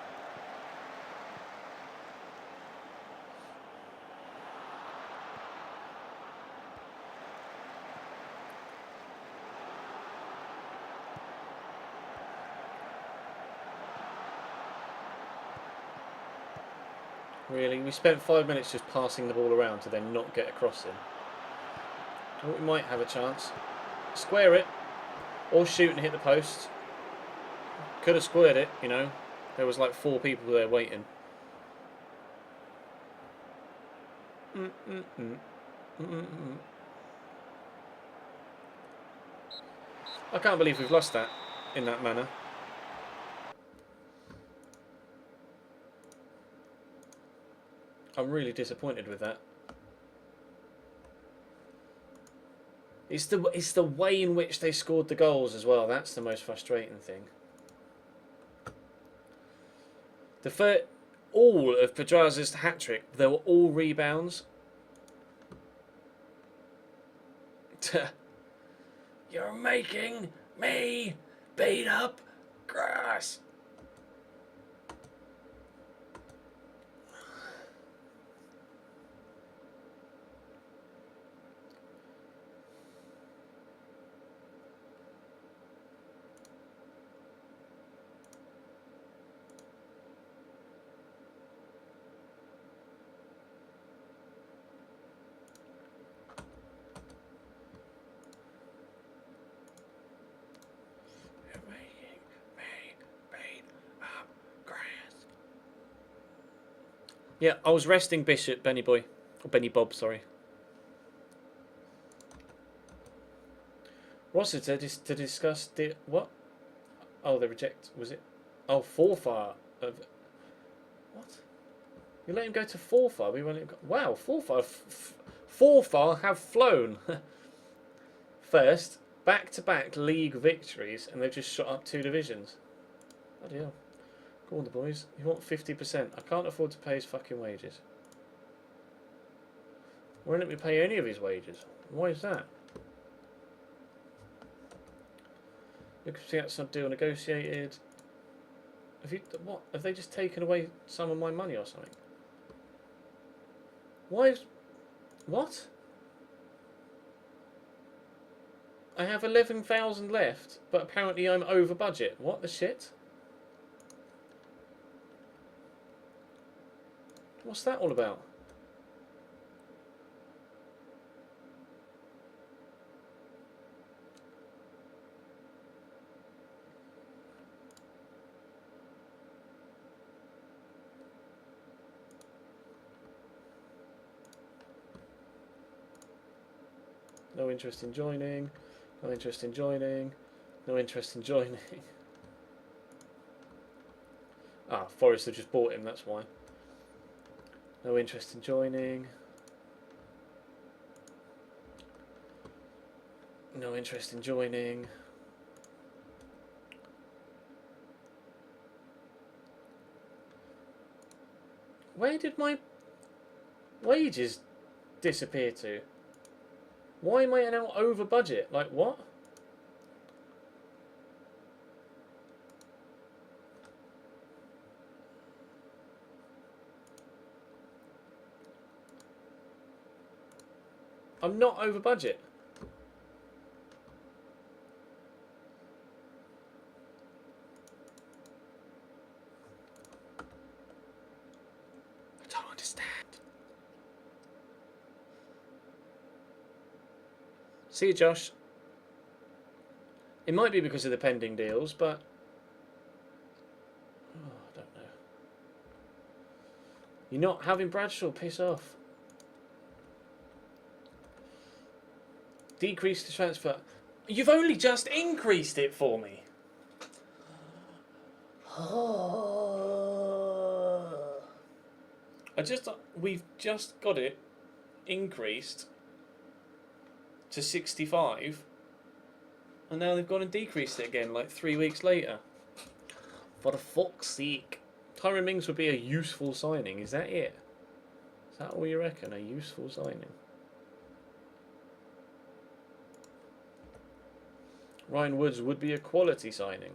Speaker 1: Really? We spent 5 minutes just passing the ball around to then not get a crossing. Well, we might have a chance. Square it. Or shoot and hit the post. Could have squared it, you know. There was like 4 people there waiting. I can't believe we've lost that in that manner. I'm really disappointed with that. It's the way in which they scored the goals as well. That's the most frustrating thing. All of Pedraza's hat trick, they were all rebounds. You're making me beat up grass. Yeah, I was resting Bishop, Benny Boy. Or Benny Bob, sorry. Rossiter to discuss the... What? Oh, the reject. Was it? Oh, forfar. Of... What? You let him go to forfar. We won't let him go... Wow, forfar. Forfar have flown. First, back-to-back league victories, and they've just shot up 2 divisions. Bloody hell. Go on, the boys. You want 50%. I can't afford to pay his fucking wages. Why don't we pay any of his wages? Why is that? Looking for the outside deal negotiated. What? Have they just taken away some of my money or something? Why is... What? I have 11,000 left, but apparently I'm over budget. What the shit? What's that all about? No interest in joining. No interest in joining. No interest in joining. Ah, Forrest have just bought him, that's why. No interest in joining. No interest in joining. Where did my wages disappear to? Why am I now over budget? Like what? I'm not over budget. I don't understand. See you, Josh. It might be because of the pending deals, but... Oh, I don't know. You're not having Bradshaw, piss off. Decrease the transfer. You've only just increased it for me. We've just got it increased to 65, and now they've gone and decreased it again like 3 weeks later. For fuck's sake. Tyrone Mings would be a useful signing, is that it? Is that all you reckon? A useful signing? Ryan Woods would be a quality signing.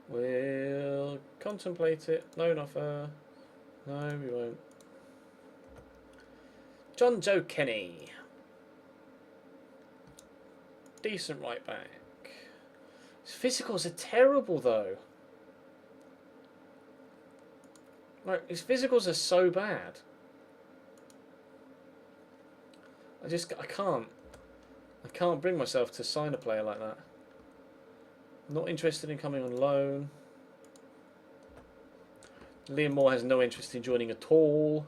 Speaker 1: We'll contemplate it. Loan offer. No, we won't. John Joe Kenny. decent right back. His physicals are terrible though. Like, his physicals are so bad. I can't bring myself to sign a player like that. I'm not interested in coming on loan. Liam Moore has no interest in joining at all.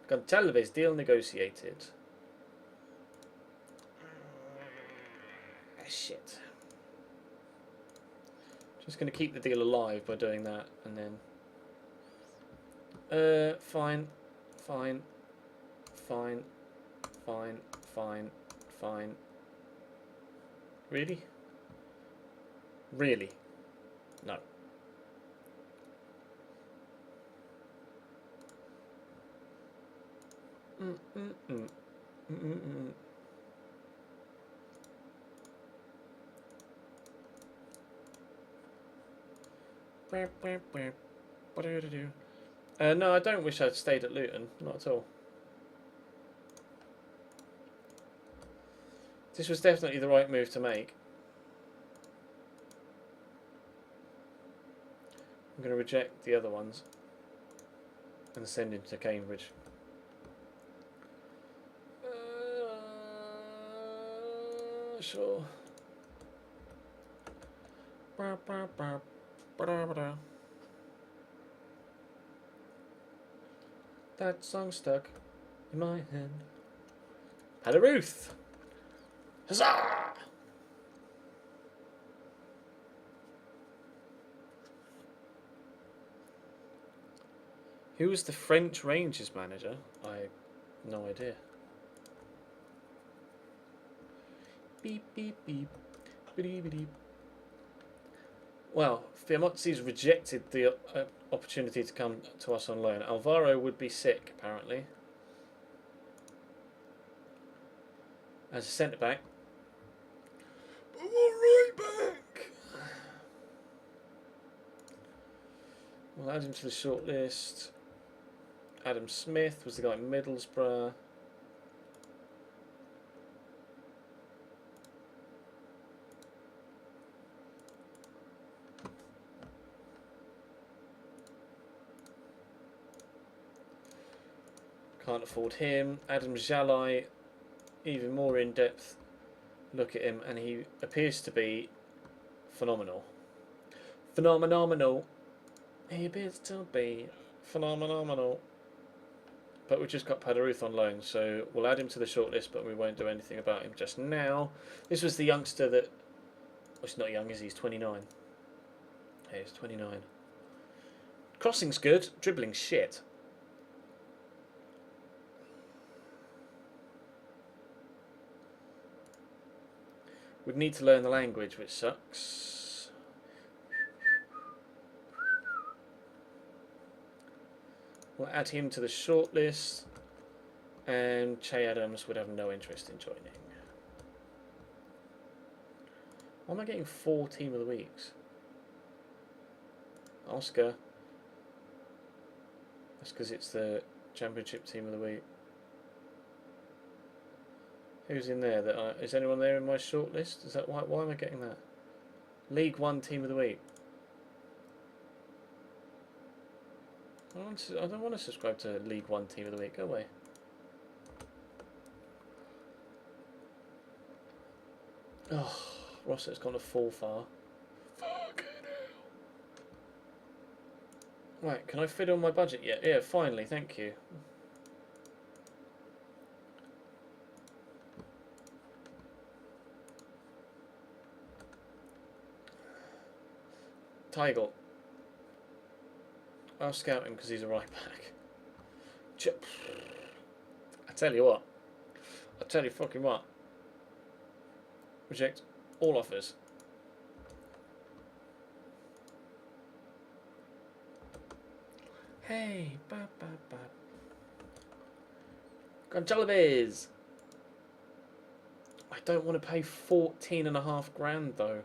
Speaker 1: Gonçalves deal negotiated. Shit. Just going to keep the deal alive by doing that, and then fine. Really? Really? No. No, I don't wish I'd stayed at Luton. Not at all. This was definitely the right move to make. I'm going to reject the other ones and send him to Cambridge. Sure. That song stuck in my head. Palaruth! Huzzah! Who was the French Rangers manager? I have no idea. Beep, beep, beep. Beep, beep. Well, Fiamozzi's rejected the opportunity to come to us on loan. Alvaro would be sick, apparently. As a centre-back. But what right back? We'll add him to the shortlist. Adam Smith was the guy at Middlesbrough. Can't afford him. Adam Jalai, even more in depth look at him, and he appears to be phenomenal. Phenomenal. He appears to be phenomenal. But we've just got Padaruth on loan, so we'll add him to the shortlist, but we won't do anything about him just now. This was the youngster that... Well, he's not young, is he? He's 29. Hey, he's 29. Crossing's good. Dribbling's shit. We'd need to learn the language, which sucks. We'll add him to the shortlist, and Che Adams would have no interest in joining. Why am I getting 4 Team of the Weeks? Oscar. That's because it's the Championship Team of the Week. Who's in there? Is anyone there in my shortlist? Is that why am I getting that? League One Team of the Week. I don't want to subscribe to League One Team of the Week. Go away. Oh, Rossett's gone to full far. Fucking hell. Right, can I fit on my budget yet? Yeah, finally, thank you. Teigl. I'll scout him because he's a right back. I tell you what. I tell you fucking what. Reject all offers. Hey, ba ba ba. Gonçalves. I don't want to pay 14.5 grand though.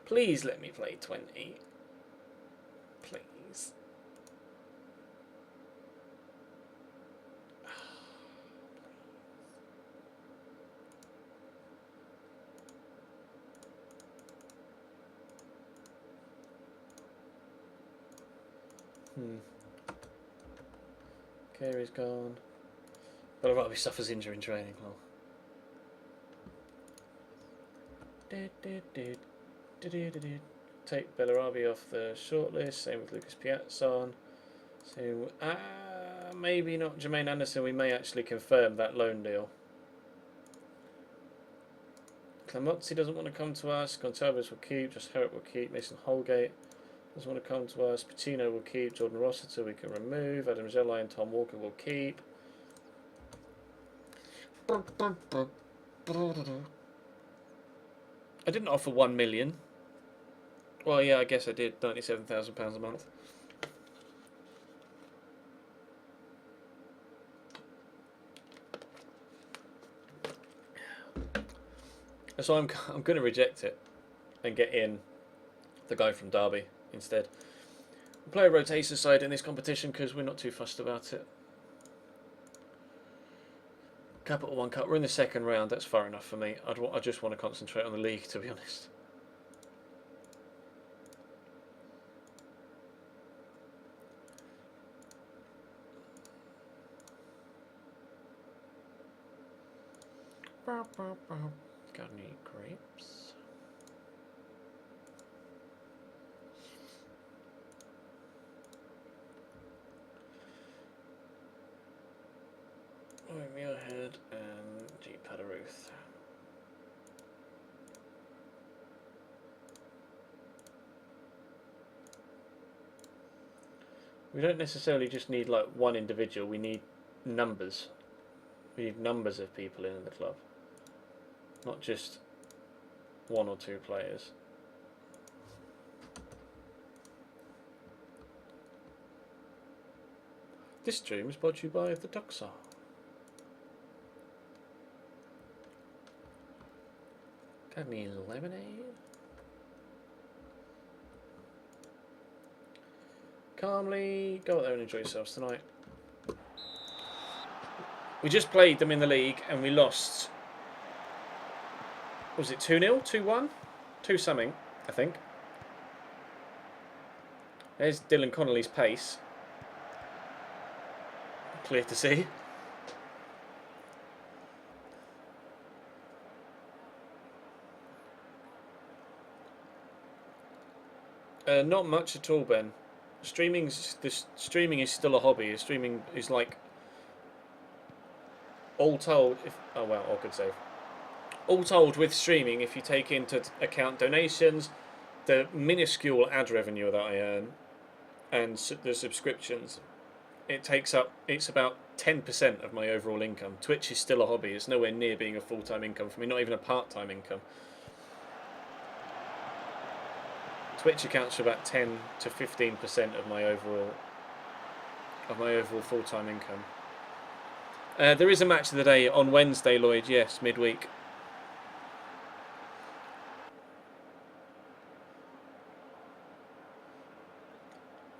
Speaker 1: Please let me play 20. Please. Carey's gone. But Robbie suffers injury in training. Well. Take Bellarabi off the shortlist. Same with Lucas Piazzon. So maybe not Jermaine Anderson. We may actually confirm that loan deal. Clamozzi doesn't want to come to us. Gonçalves will keep. Just Herrick will keep. Mason Holgate doesn't want to come to us. Patino will keep. Jordan Rossiter we can remove. Adam Zelli and Tom Walker will keep. I didn't offer 1 million. Well, yeah, I guess I did. £97,000 a month. So I'm going to reject it and get in the guy from Derby instead. We'll play a rotation side in this competition because we're not too fussed about it. Capital One Cup. We're in the second round. That's far enough for me. I just want to concentrate on the league, to be honest. Got any grapes? Muirhead and G. Padaruth. We don't necessarily just need like one individual, we need numbers. We need numbers of people in the club. Not just 1 or 2 players. This stream is brought to you by the Duxar. Got any lemonade? Calmly go out there and enjoy yourselves tonight. We just played them in the league and we lost. Was it 2-0? 2-1? 2-something, I think. There's Dylan Connolly's pace. Clear to see. Not much at all, Ben. Streaming is still a hobby. Streaming is like all told. Oh well, I could say. All told, with streaming, if you take into account donations, the minuscule ad revenue that I earn, and the subscriptions, it's about 10% of my overall income. Twitch is still a hobby. It's nowhere near being a full-time income for me, not even a part-time income. Twitch accounts for about 10 to 15% of my overall full-time income. There is a match of the day on Wednesday, Lloyd. Yes, midweek.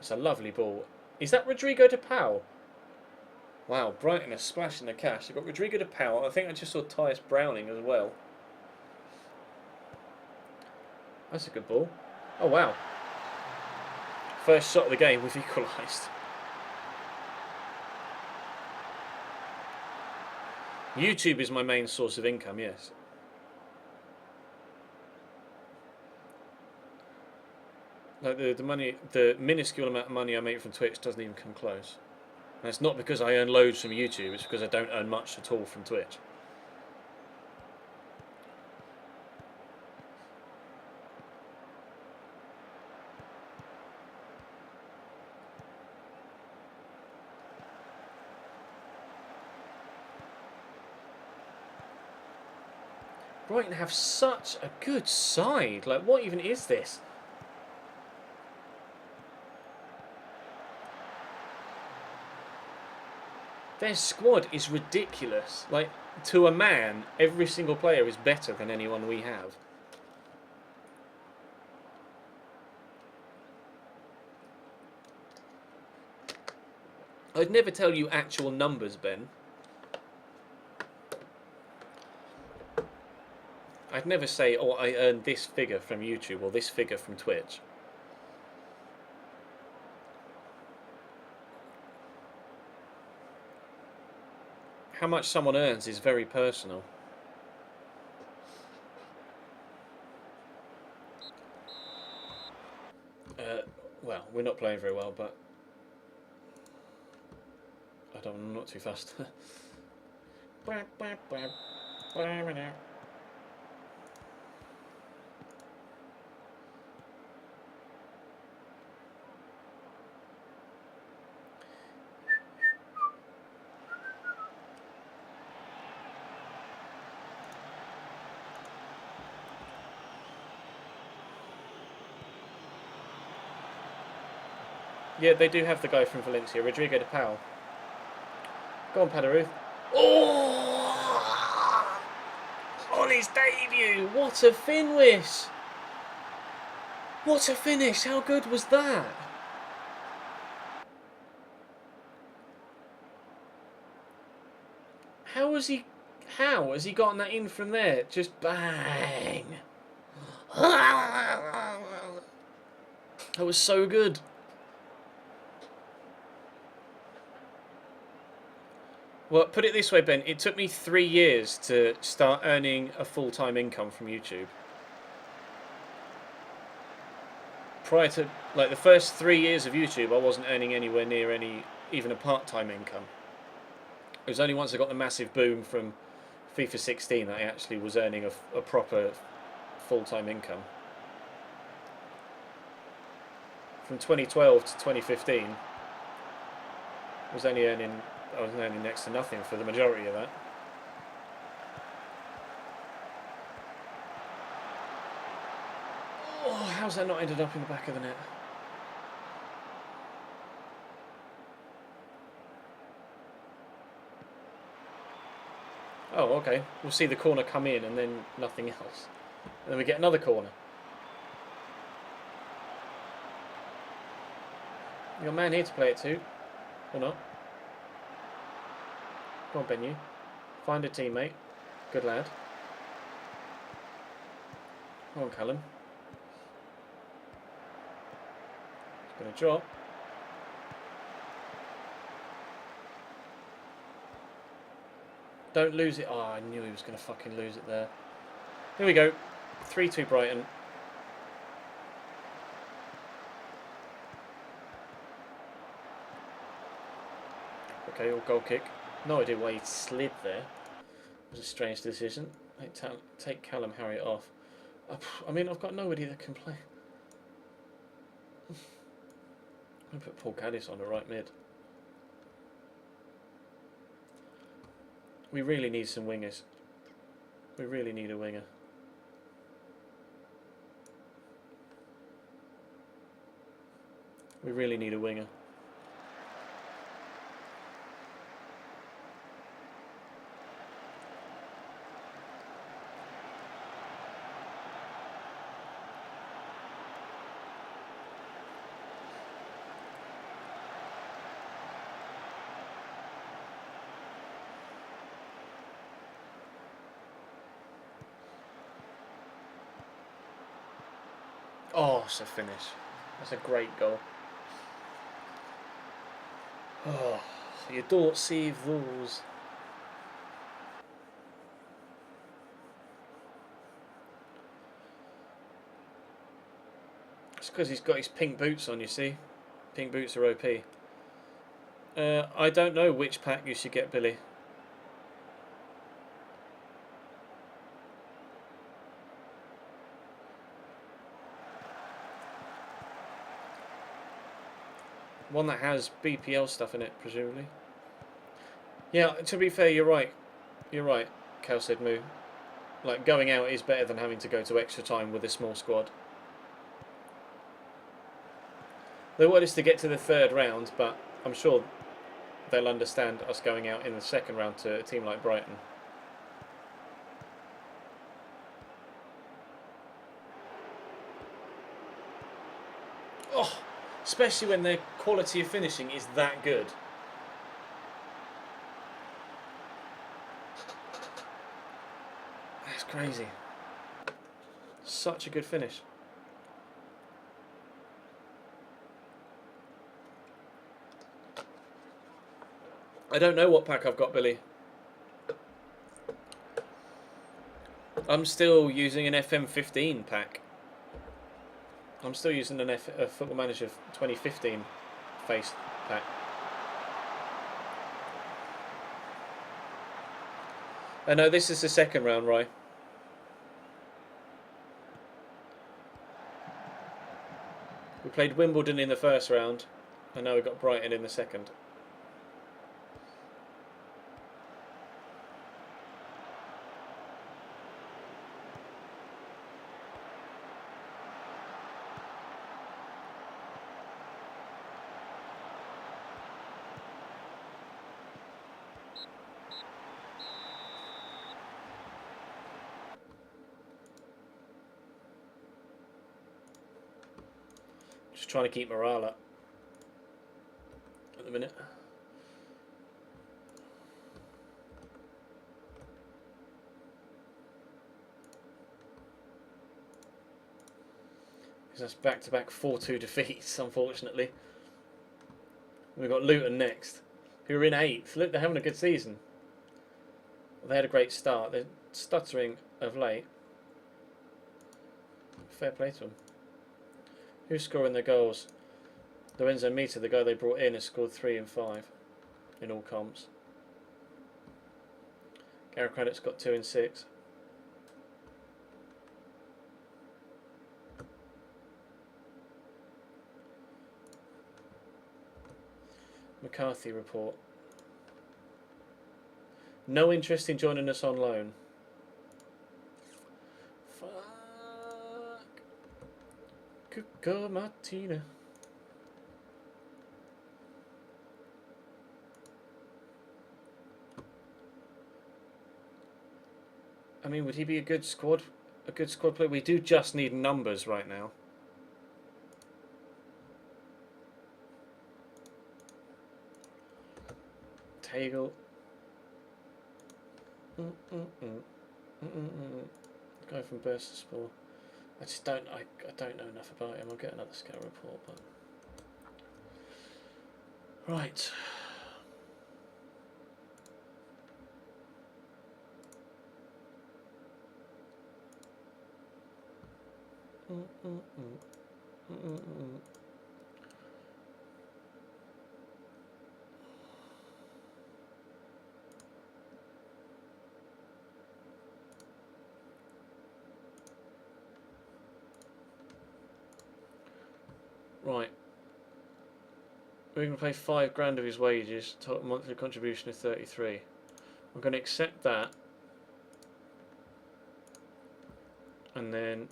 Speaker 1: It's a lovely ball. Is that Rodrigo de Paul? Wow, Brighton are splashing the cash. They've got Rodrigo de Paul. I think I just saw Tyus Browning as well. That's a good ball. Oh, wow. First shot of the game, we've equalised. YouTube is my main source of income, yes. Like the minuscule amount of money I make from Twitch doesn't even come close. And it's not because I earn loads from YouTube, it's because I don't earn much at all from Twitch. Brighton have such a good side. Like, what even is this? Their squad is ridiculous. Like, to a man, every single player is better than anyone we have. I'd never tell you actual numbers, Ben. I'd never say, oh, I earned this figure from YouTube or this figure from Twitch. How much someone earns is very personal. Well, we're not playing very well, but I'm not too fast. Yeah, they do have the guy from Valencia, Rodrigo de Paul. Go on, Padaruth. Oh! On his debut! What a finish! What a finish! How good was that? How has he gotten that in from there? Just bang! That was so good. Well, put it this way, Ben. It took me 3 years to start earning a full-time income from YouTube. Prior to, like, the first 3 years of YouTube, I wasn't earning anywhere near even a part-time income. It was only once I got the massive boom from FIFA 16 that I actually was earning a proper full-time income. From 2012 to 2015, I was earning next to nothing for the majority of that. Oh, how's that not ended up in the back of the net? Oh, okay. We'll see the corner come in and then nothing else. And then we get another corner. You got a man here to play it to. Or not. Come on, Benyu. Find a teammate. Good lad. Come on, Callum. He's going to drop. Don't lose it. Oh, I knew he was going to fucking lose it there. Here we go. 3-2 Brighton. Okay, or goal kick. No idea why he slid there. It was a strange decision. Take Callum Harriott off. I mean, I've got nobody that can play. I'm going to put Paul Gaddis on the right mid. We really need some wingers. We really need a winger. We really need a winger. Oh, it's a finish. That's a great goal. Oh, you don't save those. It's because he's got his pink boots on, you see. Pink boots are OP. I don't know which pack you should get, Billy. One that has BPL stuff in it, presumably. Yeah, to be fair, you're right. You're right, Cal said Moo. Like, going out is better than having to go to extra time with a small squad. They want us to get to the third round, but I'm sure they'll understand us going out in the second round to a team like Brighton. Oh, especially when their quality of finishing is that good. That's crazy. Such a good finish. I don't know what pack I've got, Billy. I'm still using an FM15 pack. I'm still using a Football Manager 2015 face pack. I know this is the second round, right? We played Wimbledon in the first round, and now we've got Brighton in the second. Just trying to keep morale up at the minute. Because that's back-to-back 4-2 defeats, unfortunately. We've got Luton next, who are in 8th. Look, they're having a good season. They had a great start. They're stuttering of late. Fair play to them. Who's scoring their goals? Lorenzo Mita, the guy they brought in, has scored 3 and 5 in all comps. Gareth Craddock's got 2 and 6. McCarthy report. No interest in joining us on loan. Cuco Martina. I mean, would he be a good squad player? We do just need numbers right now. Tagle. Guy from Bursaspor. I just don't. I don't know enough about him. I'll get another scout report, but right. Right. We're going to pay £5,000 of his wages. Total monthly contribution of 33. I'm going to accept that, and then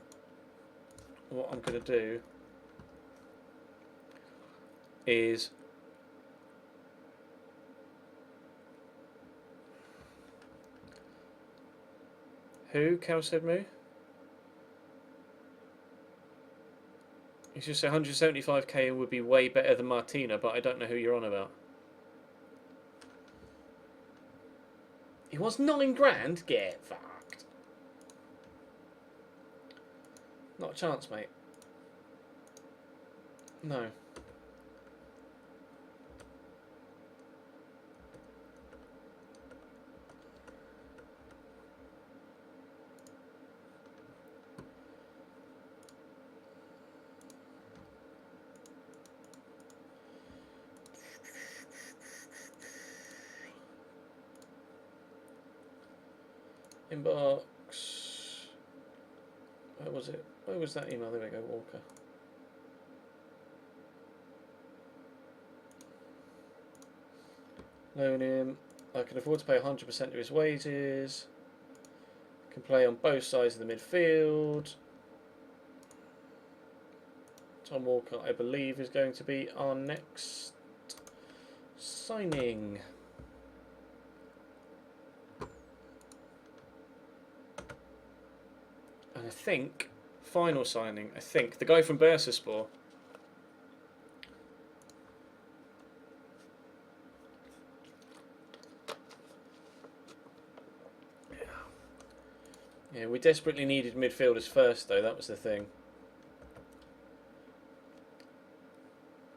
Speaker 1: what I'm going to do is who? Cal said Moo? He's just 175k would be way better than Martina, but I don't know who you're on about. He was £9,000? Get fucked. Not a chance, mate. No. Inbox. Where was it? Where was that email? There we go, Walker. Loan him. I can afford to pay 100% of his wages. Can play on both sides of the midfield. Tom Walker, I believe, is going to be our next Signing. And I think, final signing, I think, the guy from Bursaspor. Yeah, we desperately needed midfielders first, though. That was the thing.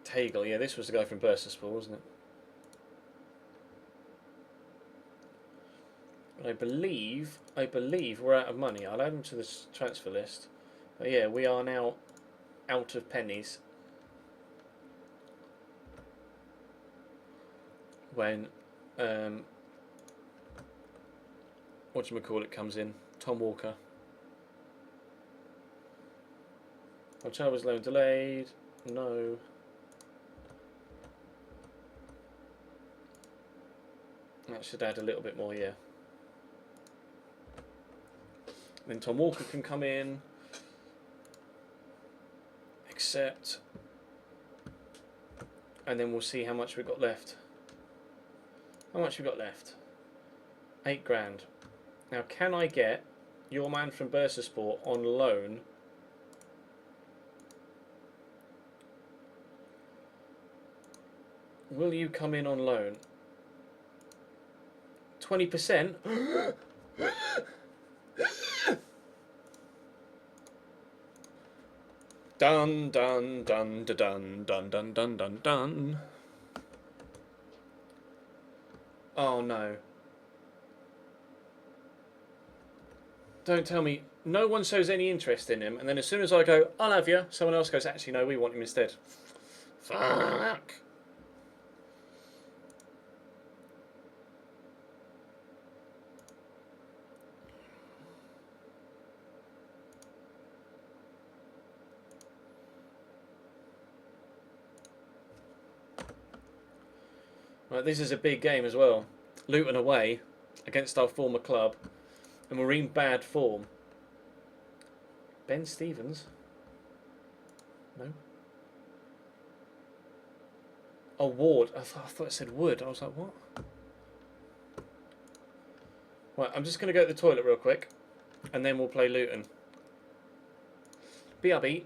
Speaker 1: Tagle, yeah, this was the guy from Bursaspor, wasn't it? And I believe we're out of money. I'll add him to this transfer list. But yeah, we are now out of pennies. When whatchamacallit comes in, Tom Walker. Ochoa's loan delayed. No. That should add a little bit more, yeah. Then Tom Walker can come in. Accept. And then we'll see how much we've got left. How much we've got left? 8 grand. Now, can I get your man from Bursaspor on loan? Will you come in on loan? 20%? Dun dun dun dun dun dun dun dun dun. Oh no. Don't tell me. No one shows any interest in him, and then as soon as I go, I'll have you, someone else goes, actually no, we want him instead. Fuck. Right, this is a big game as well. Luton away against our former club, and we're in bad form. Ben Stevens? No. Oh, Ward. I thought it said Wood. I was like, what? Right, I'm just going to go to the toilet real quick, and then we'll play Luton. BRB.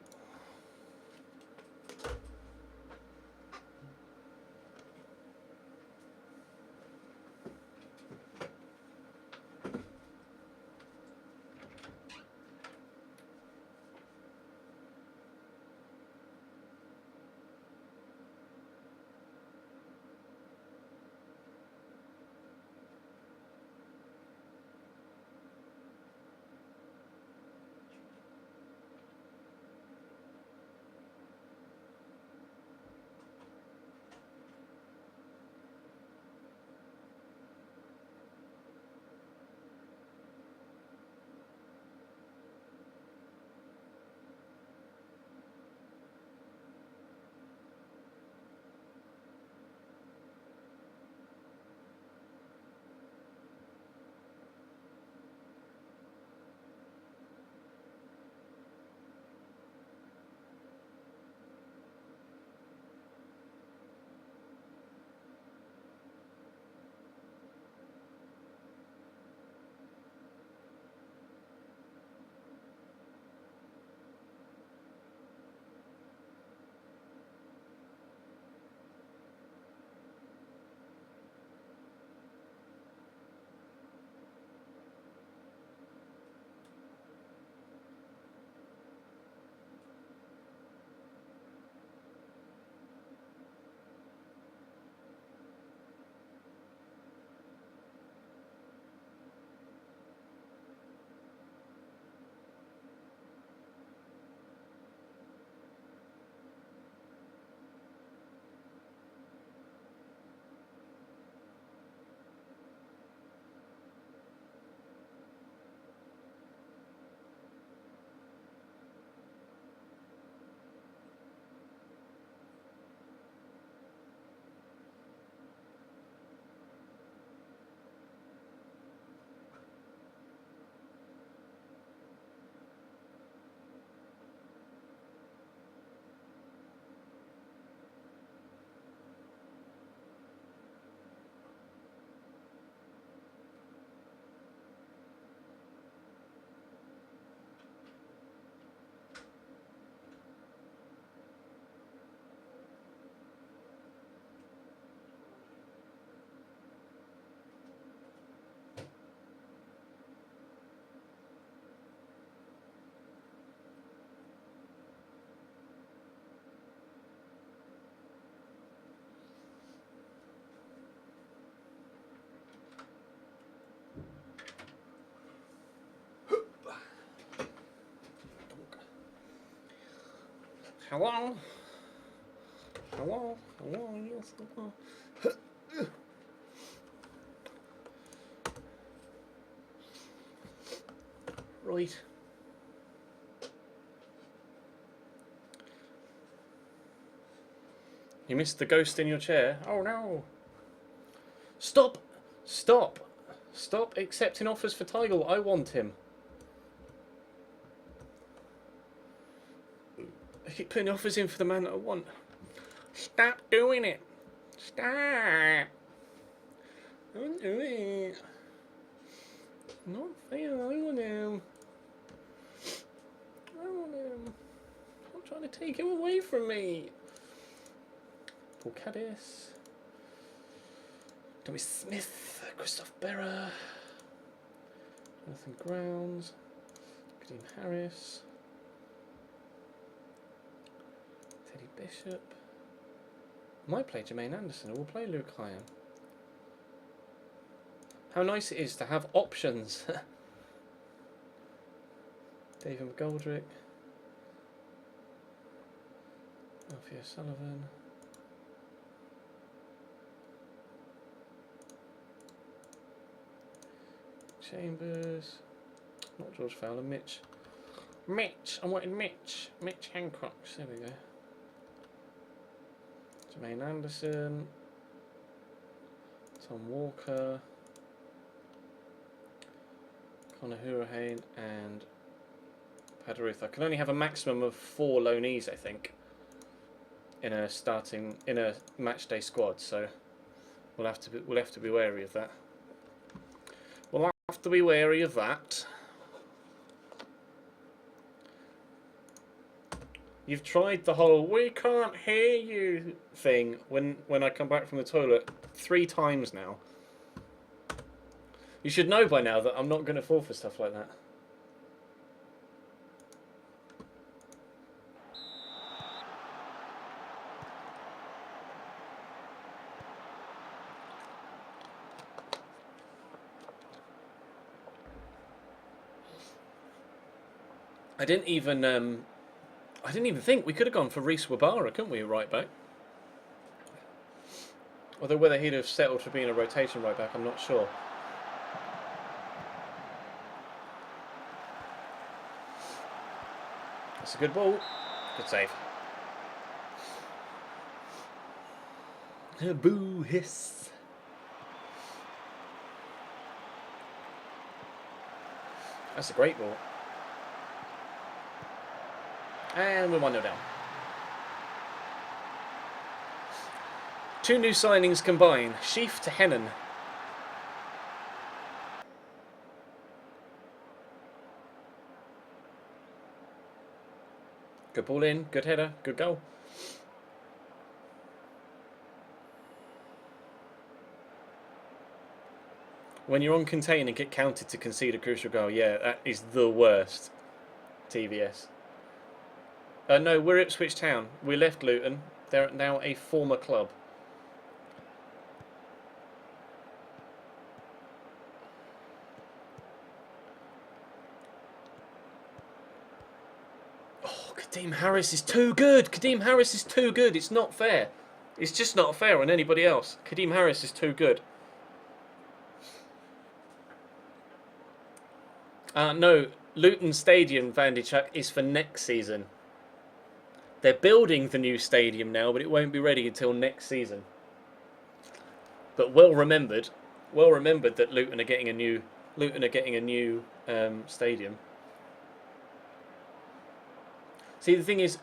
Speaker 1: Hello? Hello? Hello? Yes, hello. Right. You missed the ghost in your chair. Oh no. Stop! Stop! Stop accepting offers for Tiger. I want him. I keep putting offers in for the man that I want. Stop doing it. Stop. Don't do it. Not fair. I want him. I want him. I'm trying to take him away from me. Paul Caddis. Tommy Smith. Christoph Berra. Jonathan Grounds. Kadeem Harris. Teddy Bishop. I might play Jermaine Anderson, or we'll play Luke Hyan. How nice it is to have options. David McGoldrick. Alfie O'Sullivan. Chambers. Not George Fowler, Mitch. Mitch! I'm wanting Mitch. Mitch Hancock. There we go. Jermaine Anderson. Tom Walker. Conor Hurahan and Padaruth. I can only have a maximum of 4 loanees, I think, in a match day squad. So we'll have to be wary of that. We'll have to be wary of that. You've tried the whole "we can't hear you" thing when I come back from the toilet 3 times now. You should know by now that I'm not going to fall for stuff like that. I didn't even think we could have gone for Reece Wabara, couldn't we, right back? Although whether he'd have settled for being a rotation right back, I'm not sure. That's a good ball. Good save. Boo hiss. That's a great ball. And we're 1-0 down. 2 new signings combined. Sheaf to Hennon. Good ball in, good header, good goal. When you're on contain and get counted to concede a crucial goal, yeah, that is the worst. TVS. No, we're Ipswich Town. We left Luton. They're now a former club. Oh, Kadeem Harris is too good. Kadeem Harris is too good. It's not fair. It's just not fair on anybody else. Kadeem Harris is too good. No, Luton Stadium, Vandychuk, is for next season. They're building the new stadium now, but it won't be ready until next season. But well remembered that Luton are getting a new stadium. See, the thing is,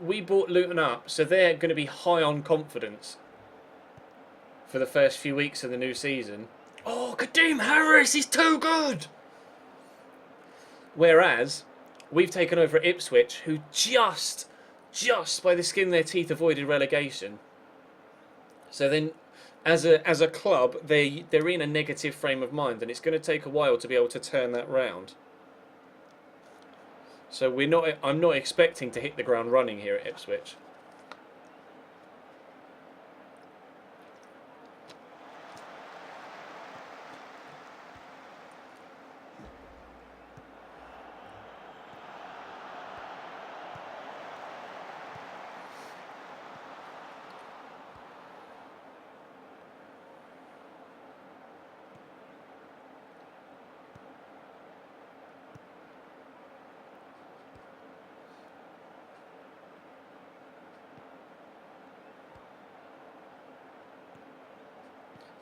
Speaker 1: we brought Luton up, so they're going to be high on confidence for the first few weeks of the new season. Oh, Kadeem Harris is too good. Whereas we've taken over at Ipswich, who just by the skin of their teeth avoided relegation. So then, as a club, they're in a negative frame of mind, and it's going to take a while to be able to turn that round. So I'm not expecting to hit the ground running here at Ipswich.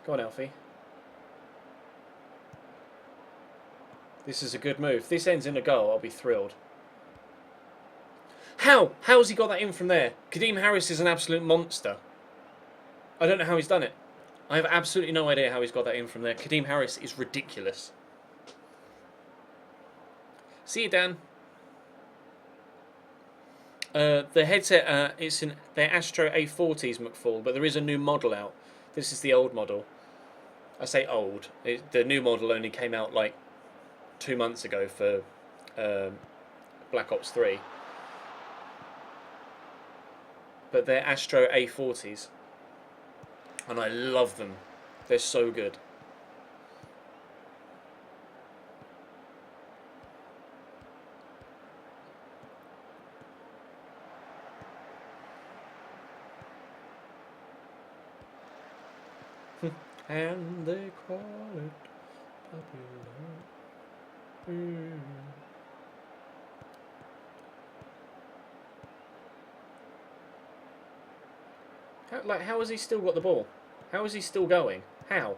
Speaker 1: Go on, Alfie. This is a good move. If this ends in a goal, I'll be thrilled. How? How's he got that in from there? Kadeem Harris is an absolute monster. I don't know how he's done it. I have absolutely no idea how he's got that in from there. Kadeem Harris is ridiculous. See you, Dan. The headset, they're Astro A40s, McFall, but there is a new model out. This is the old model. I say old. The new model only came out like 2 months ago for Black Ops 3. But they're Astro A40s. And I love them. They're so good. And they call it popular. How has he still got the ball? How is he still going? How?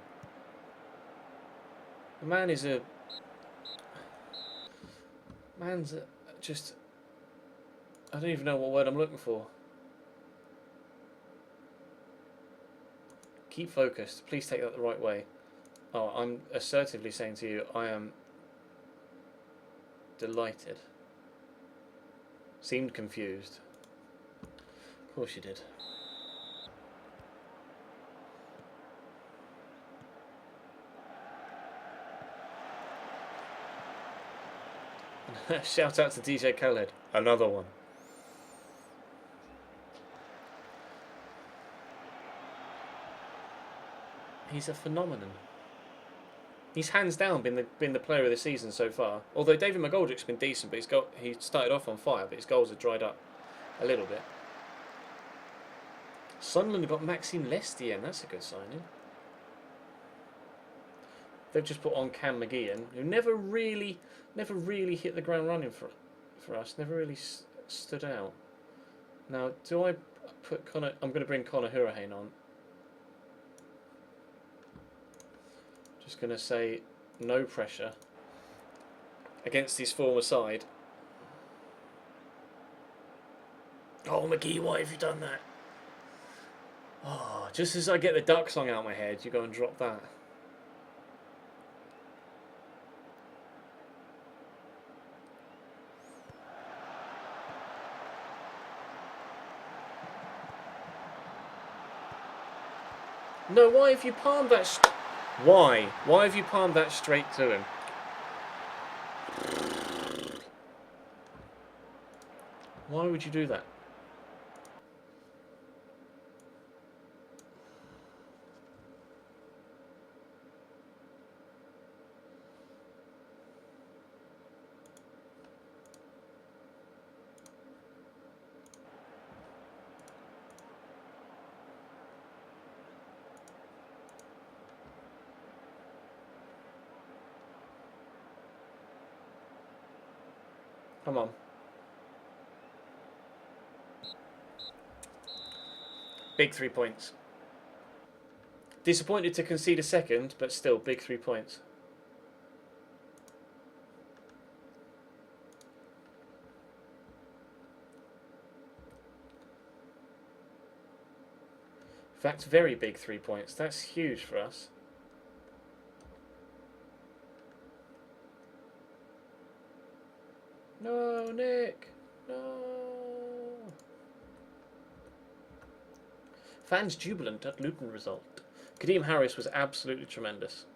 Speaker 1: The man is a... Man's just... I don't even know what word I'm looking for. Keep focused. Please take that the right way. Oh, I'm assertively saying to you, I am delighted. Seemed confused. Of course you did. Shout out to DJ Khaled. Another one. He's a phenomenon. He's hands down been the player of the season so far. Although David McGoldrick's been decent, but he started off on fire, but his goals have dried up a little bit. Sunderland have got Maxime Lestienne. That's a good signing. They've just put on Cam McGeehan, who never really hit the ground running for us. Never really stood out. Now, do I put Connor? I'm going to bring Connor Hurricane on. Just going to say no pressure against his former side. Oh, McGee, why have you done that? Oh, just as I get the duck song out of my head, you go and drop that. No, why have you palmed that? Why? Why have you palmed that straight to him? Why would you do that? Come on. Big 3 points. Disappointed to concede a second, but still, big 3 points. In fact, very big 3 points. That's huge for us. No, Nick. No. Fans jubilant at Luton result. Kadeem Harris was absolutely tremendous.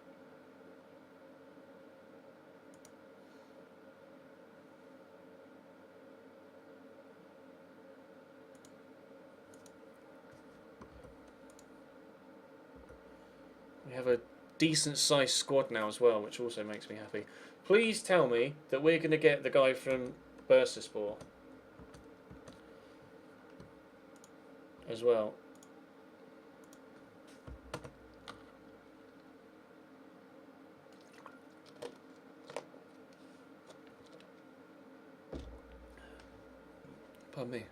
Speaker 1: We have a decent sized squad now as well, which also makes me happy. Please tell me that we're going to get the guy from Bursaspor as well. Pardon me.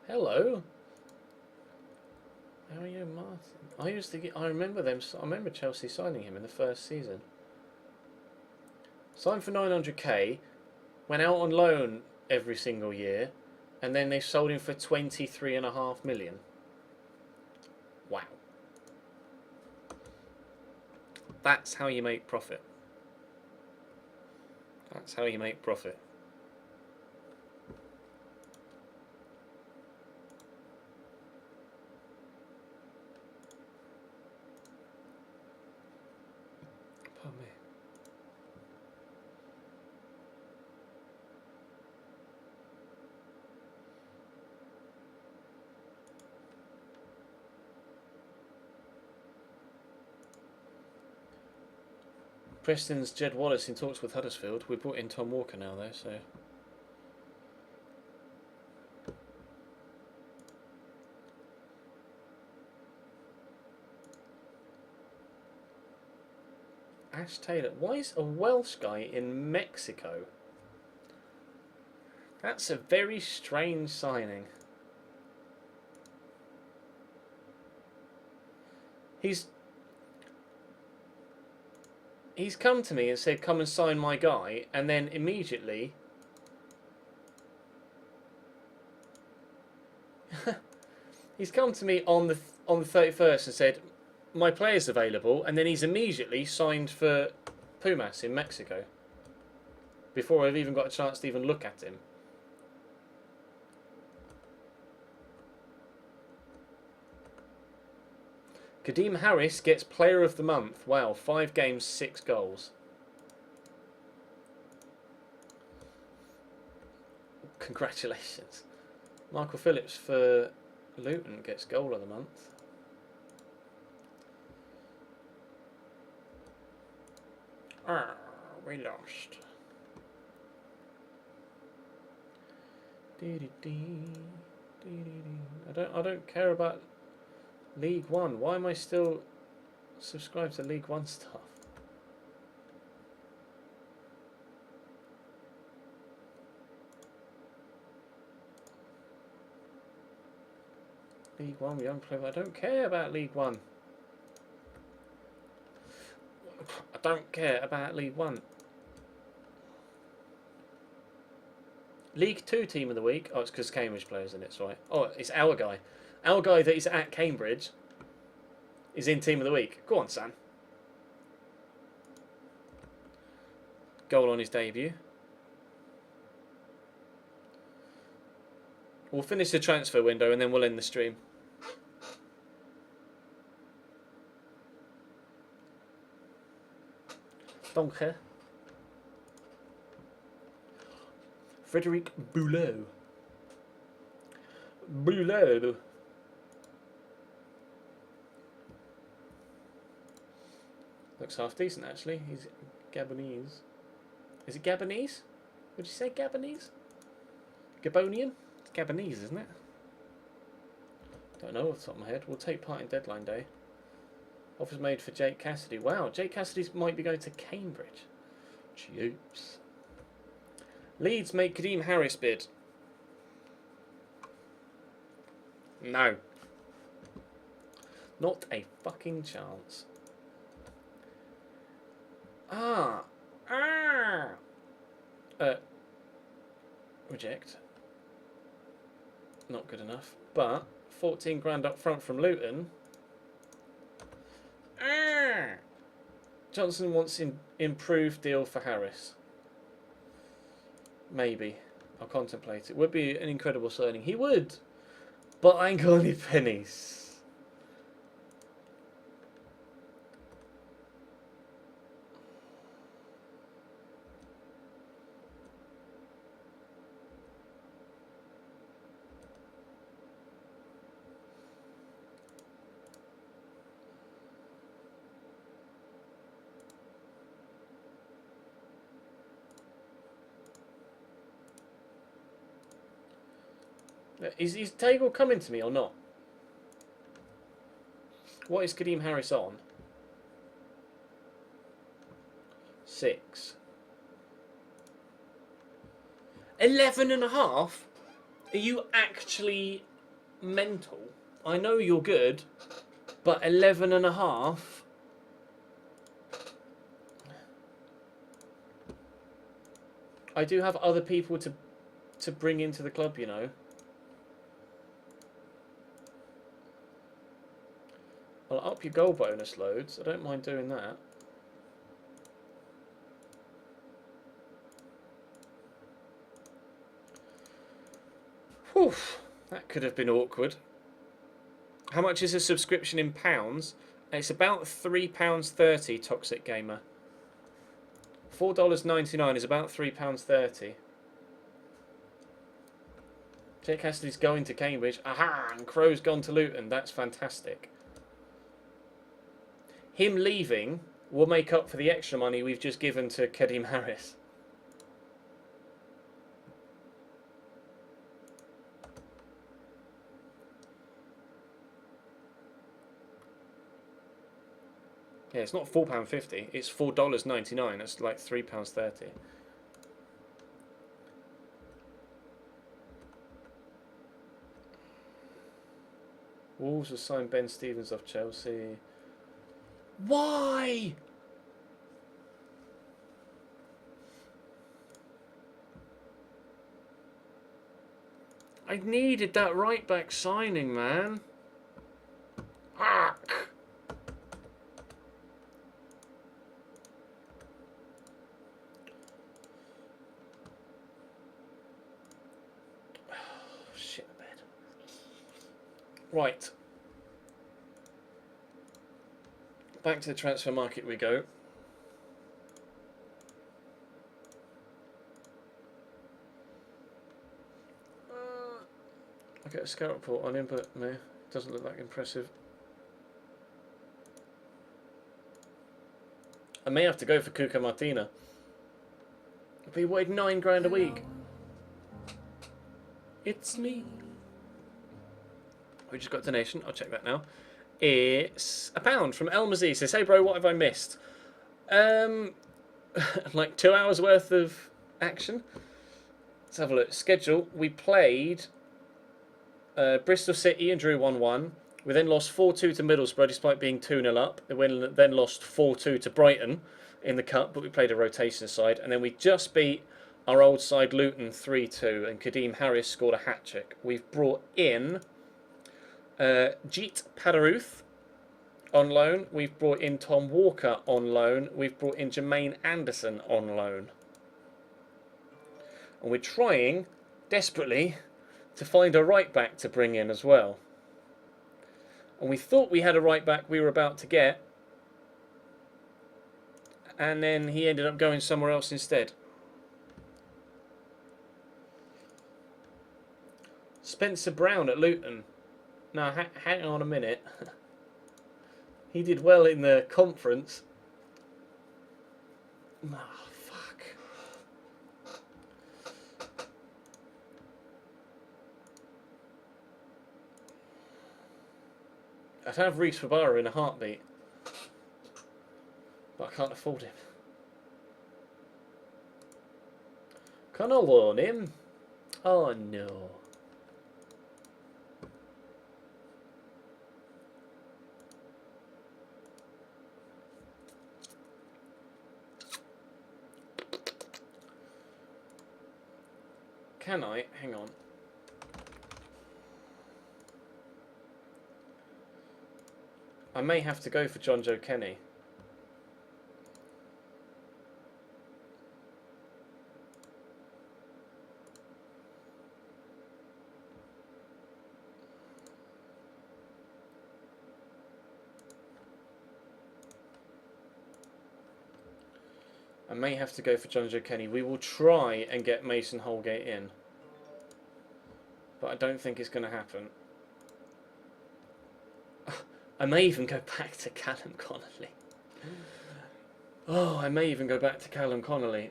Speaker 1: Hello. How are you, Martin? I remember them. I remember Chelsea signing him in the first season. Signed for 900k, went out on loan every single year, and then they sold him for 23.5 million. Wow. That's how you make profit. That's how you make profit. Pardon me. Preston's Jed Wallace in talks with Huddersfield. We brought in Tom Walker now, though, so. Ash Taylor. Why is a Welsh guy in Mexico? That's a very strange signing. He's come to me and said, come and sign my guy, and then immediately he's come to me on the 31st and said, my player's available, and then he's immediately signed for Pumas in Mexico before I've even got a chance to even look at him. Kadeem Harris gets Player of the Month. Wow, 5 games, 6 goals. Congratulations. Michael Phillips for Luton gets Goal of the Month. We lost. I don't care about League One. Why am I still subscribed to League One stuff? League One, we don't play. I don't care about League One. I don't care about League One. League 2 team of the week. Oh, it's because Cambridge players in it, that's right. Oh, it's our guy. Our guy that is at Cambridge is in team of the week. Go on, Sam. Goal on his debut. We'll finish the transfer window and then we'll end the stream. Donker. Frederic Boulot. Boulot. Looks half decent actually. He's Gabonese. Is it Gabonese? Would you say Gabonese? Gabonian? It's Gabonese, isn't it? Don't know off the top of my head. We'll take part in deadline day. Offers made for Jake Cassidy. Wow, Jake Cassidy might be going to Cambridge. Jeeps. Leeds make Kadeem Harris bid. No. Not a fucking chance. Reject. Not good enough. But 14 grand up front from Luton. Johnson wants an improved deal for Harris. Maybe. I'll contemplate it. Would be an incredible signing. He would. But I ain't got any pennies. Is Tagle coming to me or not? What is Kadeem Harris on? 6. 11.5? Are you actually mental? I know you're good, but 11.5. I do have other people to bring into the club, you know. I'll up your goal bonus loads. I don't mind doing that. Whew, that could have been awkward. How much is a subscription in pounds? It's about £3.30, Toxic Gamer. $4.99 is about £3.30. Jake Cassidy's going to Cambridge. Aha! And Crow's gone to Luton. That's fantastic. Him leaving will make up for the extra money we've just given to Kadeem Harris. Yeah, it's not £4.50. It's $4.99. That's like £3.30. Wolves have signed Ben Stevens off Chelsea. Why? I needed that right back signing, man. Ark. Shit the bed. Right. Back to the transfer market we go. I get a scout report on him, but no, doesn't look that impressive. I may have to go for Cuca Martina. But he weighed £9 a week. It's me. We just got a donation. I'll check that now. It's £1 from El Mazie. Says, hey bro, what have I missed? Like 2 hours worth of action. Let's have a look. Schedule. We played Bristol City and drew 1-1. We then lost 4-2 to Middlesbrough despite being 2-0 up. We then lost 4-2 to Brighton in the cup, but we played a rotation side. And then we just beat our old side Luton 3-2, and Kadeem Harris scored a hat-trick. We've brought in Jeet Padaruth on loan. We've brought in Tom Walker on loan. We've brought in Jermaine Anderson on loan. And we're trying desperately to find a right back to bring in as well. And we thought we had a right back we were about to get, and then he ended up going somewhere else instead. Spencer Brown at Luton. Now, hang on a minute. He did well in the conference. Oh, fuck. I'd have Reece Fabara in a heartbeat. But I can't afford him. Can I loan him? Oh no. Can I? Hang on. I may have to go for John Joe Kenny. I may have to go for John Joe Kenny. We will try and get Mason Holgate in, but I don't think it's going to happen. I may even go back to Callum Connolly. Oh, I may even go back to Callum Connolly.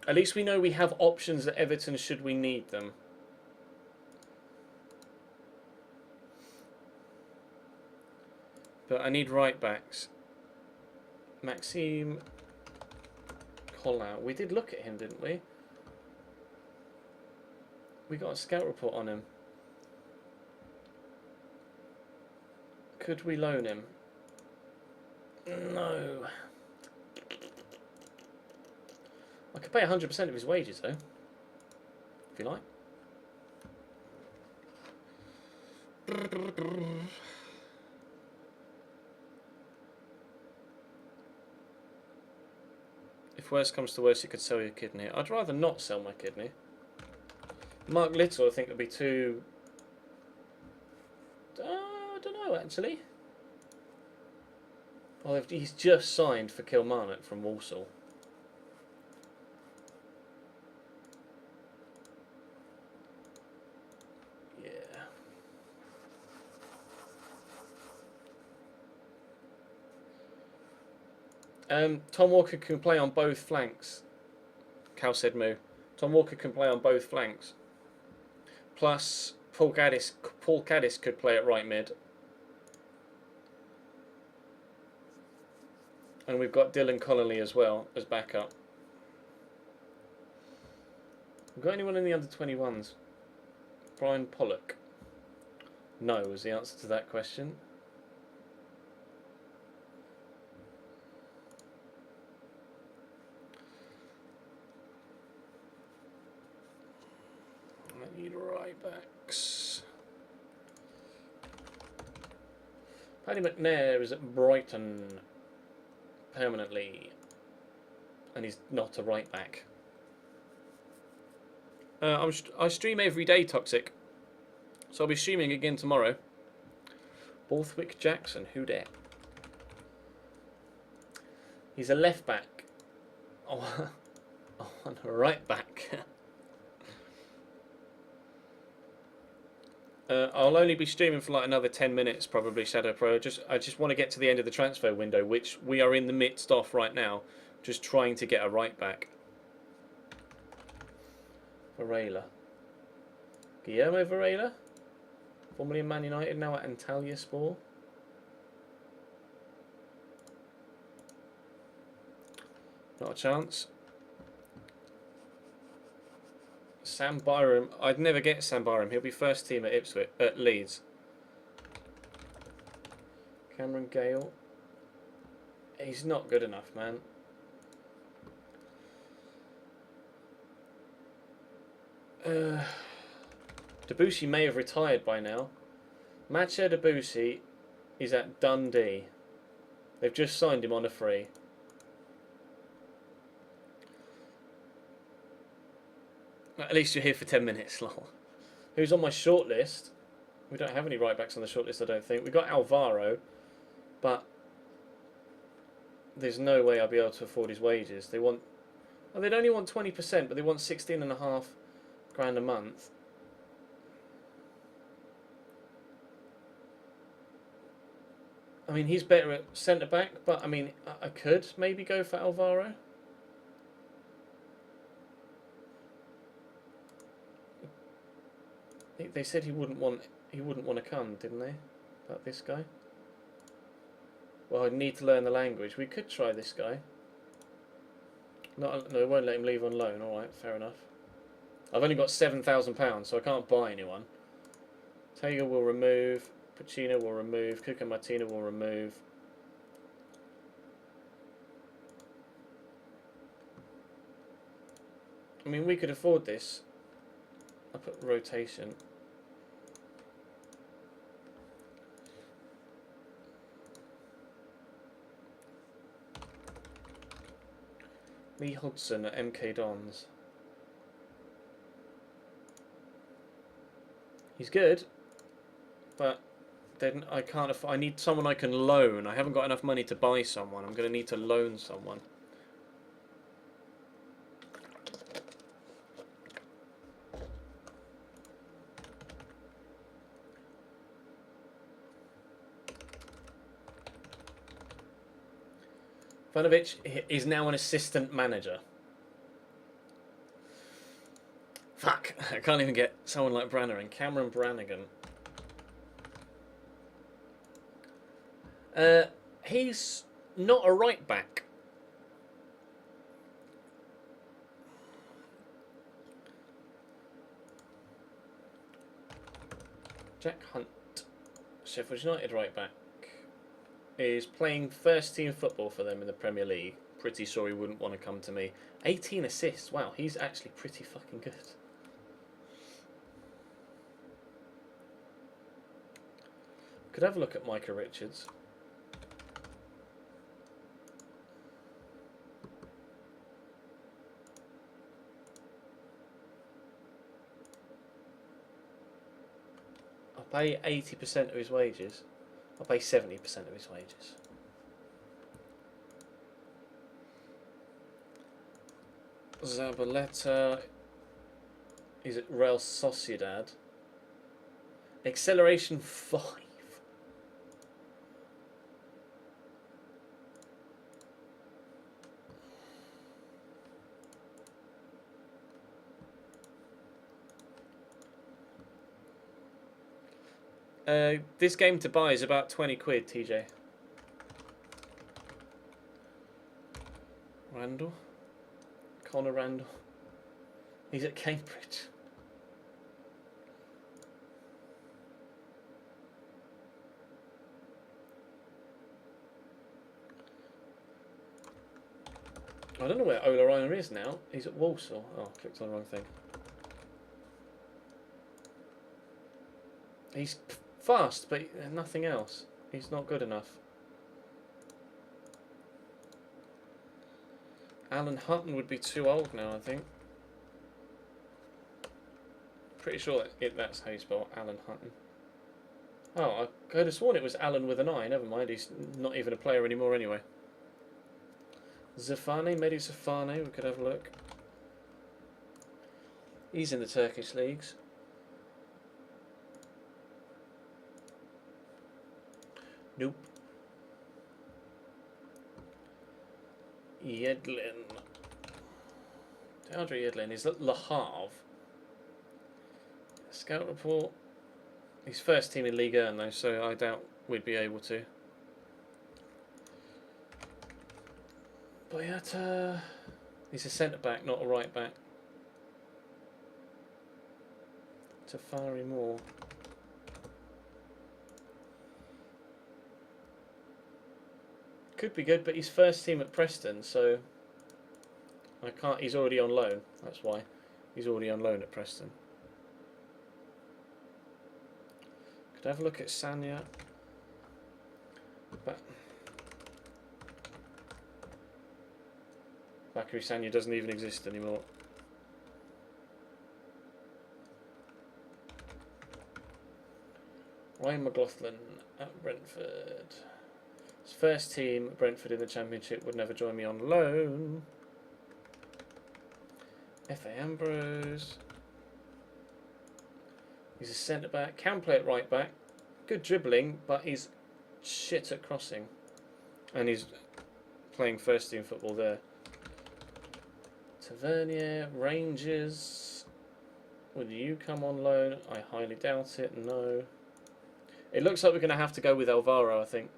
Speaker 1: At least we know we have options at Everton should we need them. But I need right backs. Maxime Collau. We did look at him, didn't we? We got a scout report on him. Could we loan him? No. I could pay 100% of his wages though, if you like. If worst comes to worst, you could sell your kidney. I'd rather not sell my kidney. Mark Little, I think, would be too... I don't know, actually. Oh, he's just signed for Kilmarnock from Walsall. Tom Walker can play on both flanks. Cal said moo. Tom Walker can play on both flanks. Plus, Paul Caddis could play at right mid. And we've got Dylan Connolly as well as backup. Got anyone in the under-21s? Brian Pollock? No was the answer to that question. I need right backs. Paddy McNair is at Brighton permanently, and he's not a right back. I stream every day, Toxic, so I'll be streaming again tomorrow. Borthwick Jackson, who dat? He's a left back. Oh, on a right back. I'll only be streaming for like another 10 minutes, probably, Shadow Pro. I just want to get to the end of the transfer window, which we are in the midst of right now. Just trying to get a right back. Varela. Guillermo Varela, formerly in Man United, now at Antalyaspor. Not a chance. Sam Byram. I'd never get Sam Byram. He'll be first team at Leeds. Cameron Gale. He's not good enough, man. Debussy may have retired by now. Matcha Debussy is at Dundee. They've just signed him on a free. At least you're here for 10 minutes, lol. Who's on my shortlist? We don't have any right backs on the shortlist, I don't think. We've got Alvaro, but there's no way I'll be able to afford his wages. They want... Well, they'd only want 20%, but they want 16.5 grand a month. I mean, he's better at centre-back, but, I mean, I could maybe go for Alvaro. They said he wouldn't want to come, didn't they? About this guy. Well, I'd need to learn the language. We could try this guy. No, we won't let him leave on loan. All right, fair enough. I've only got £7,000, so I can't buy anyone. Taylor will remove. Pacino will remove. Cuca Martina will remove. I mean, we could afford this. I'll put rotation. Lee Hodgson at MK Dons. He's good, but then I can't. I need someone I can loan. I haven't got enough money to buy someone. I'm going to need to loan someone. Ivanovic is now an assistant manager. Fuck, I can't even get someone like Branner and Cameron Brannigan. He's not a right back. Jack Hunt, Sheffield United right back. is playing first team football for them in the Premier League. Pretty sure he wouldn't want to come to me. 18 assists. Wow, he's actually pretty fucking good. Could have a look at Micah Richards. I'll pay 80% of his wages. I'll pay 70% of his wages. Zabaleta. He's at Real Sociedad. Acceleration 5. This game to buy is about 20 quid, TJ. Randall? Connor Randall. He's at Cambridge. I don't know where Ola Reiner is now. He's at Walsall. Oh, I clicked on the wrong thing. He's fast, but nothing else. He's not good enough. Alan Hutton would be too old now, I think. Pretty sure that's how you spell Alan Hutton. Oh, I could have sworn it was Alan with an I. Never mind, he's not even a player anymore anyway. Zafane, Mehdi Zafane, we could have a look. He's in the Turkish leagues. Nope. Yedlin. Deandre Yedlin is at Le Havre. Scout report. He's first team in Ligue 1 though, so I doubt we'd be able to. Boyata. He's a centre back, not a right back. Tafari Moore. Could be good, but he's first team at Preston, so I can't. He's already on loan. That's why he's already on loan at Preston. Could I have a look at Sanya? Bakary Sanya doesn't even exist anymore. Ryan McLaughlin at Brentford. His first team, Brentford in the Championship, would never join me on loan. F.A. Ambrose. He's a centre back. Can play at right back. Good dribbling, but he's shit at crossing. And he's playing first team football there. Tavernier, Rangers. Would you come on loan? I highly doubt it. No. It looks like we're going to have to go with Alvaro, I think.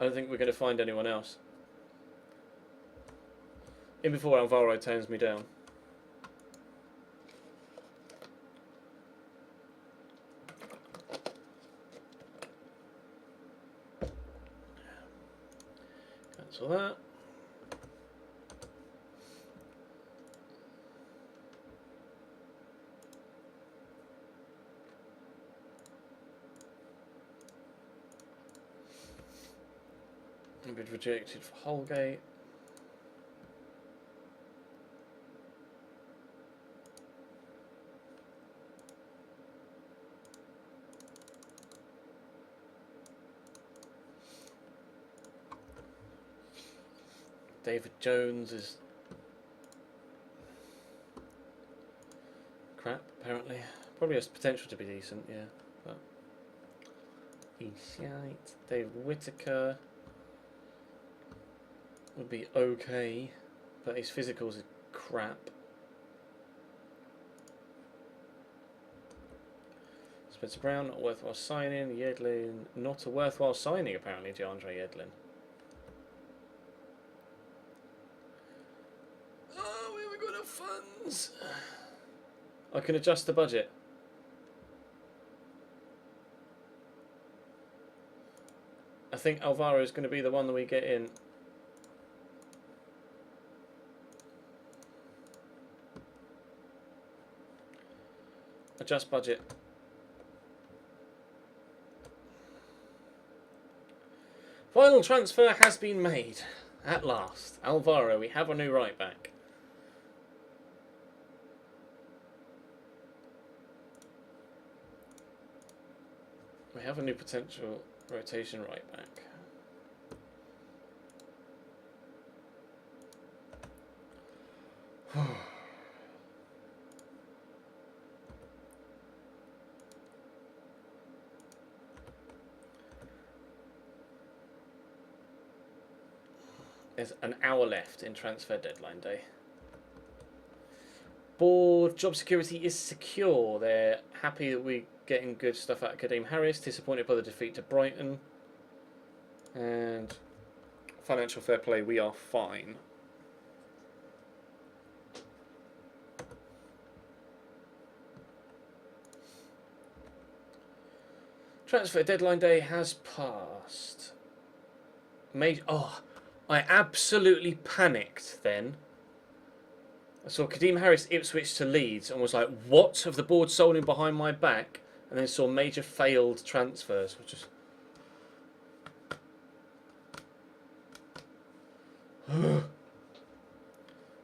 Speaker 1: I don't think we're going to find anyone else. In before Alvaro turns me down. Cancel that. A bit rejected for Holgate. David Jones is crap, apparently. Probably has potential to be decent, yeah. But he's shite. David Whittaker would be okay, but his physicals are crap. Spencer Brown, not a worthwhile signing. Yedlin, not a worthwhile signing apparently, DeAndre Yedlin. Oh, we haven't got enough funds. I can adjust the budget. I think Alvaro is going to be the one that we get in. Adjust budget. Final transfer has been made. At last. Alvaro, we have a new right back. We have a new potential rotation right back. There's an hour left in transfer deadline day. Board job security is secure. They're happy that we're getting good stuff out of Kadeem Harris. Disappointed by the defeat to Brighton. And financial fair play, we are fine. Transfer deadline day has passed. I absolutely panicked then. I saw Kadeem Harris Ipswich to Leeds and was like, what? Have the board sold him behind my back? And then saw major failed transfers. Which is...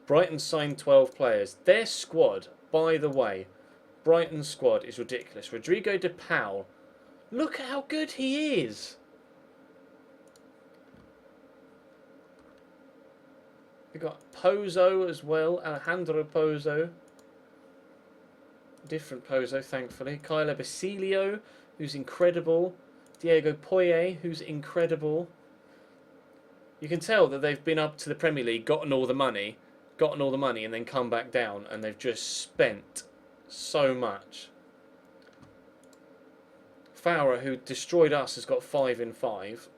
Speaker 1: Brighton signed 12 players. Their squad, by the way, Brighton's squad is ridiculous. Rodrigo de Paul. Look at how good he is. We've got Pozo as well, Alejandro Pozo. Different Pozo, thankfully. Kyler Basilio, who's incredible. Diego Poye, who's incredible. You can tell that they've been up to the Premier League, gotten all the money, and then come back down, and they've just spent so much. Fowler, who destroyed us, has got 5 in 5.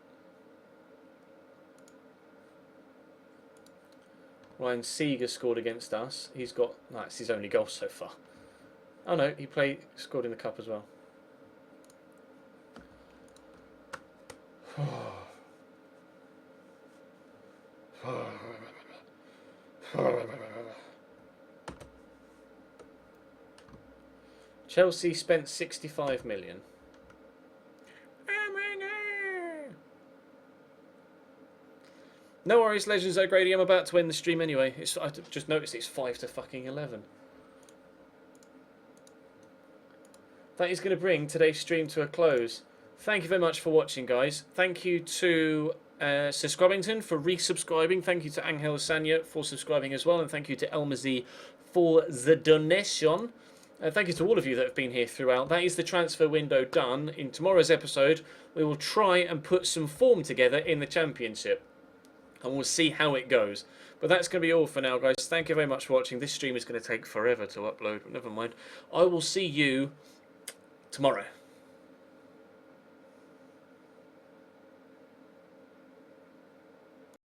Speaker 1: Ryan Seeger scored against us. He's got... that's his only goal so far. Oh no, he scored in the cup as well. Chelsea spent 65 million. No worries, Legends O'Grady. I'm about to end the stream anyway. I just noticed it's 5 to fucking 11. That is going to bring today's stream to a close. Thank you very much for watching, guys. Thank you to Subscribington for resubscribing. Thank you to Angel Sanya for subscribing as well. And thank you to Elmazy for the donation. Thank you to all of you that have been here throughout. That is the transfer window done. In tomorrow's episode, we will try and put some form together in the Championship. And we'll see how it goes. But that's going to be all for now, guys. Thank you very much for watching. This stream is going to take forever to upload, but never mind. I will see you tomorrow.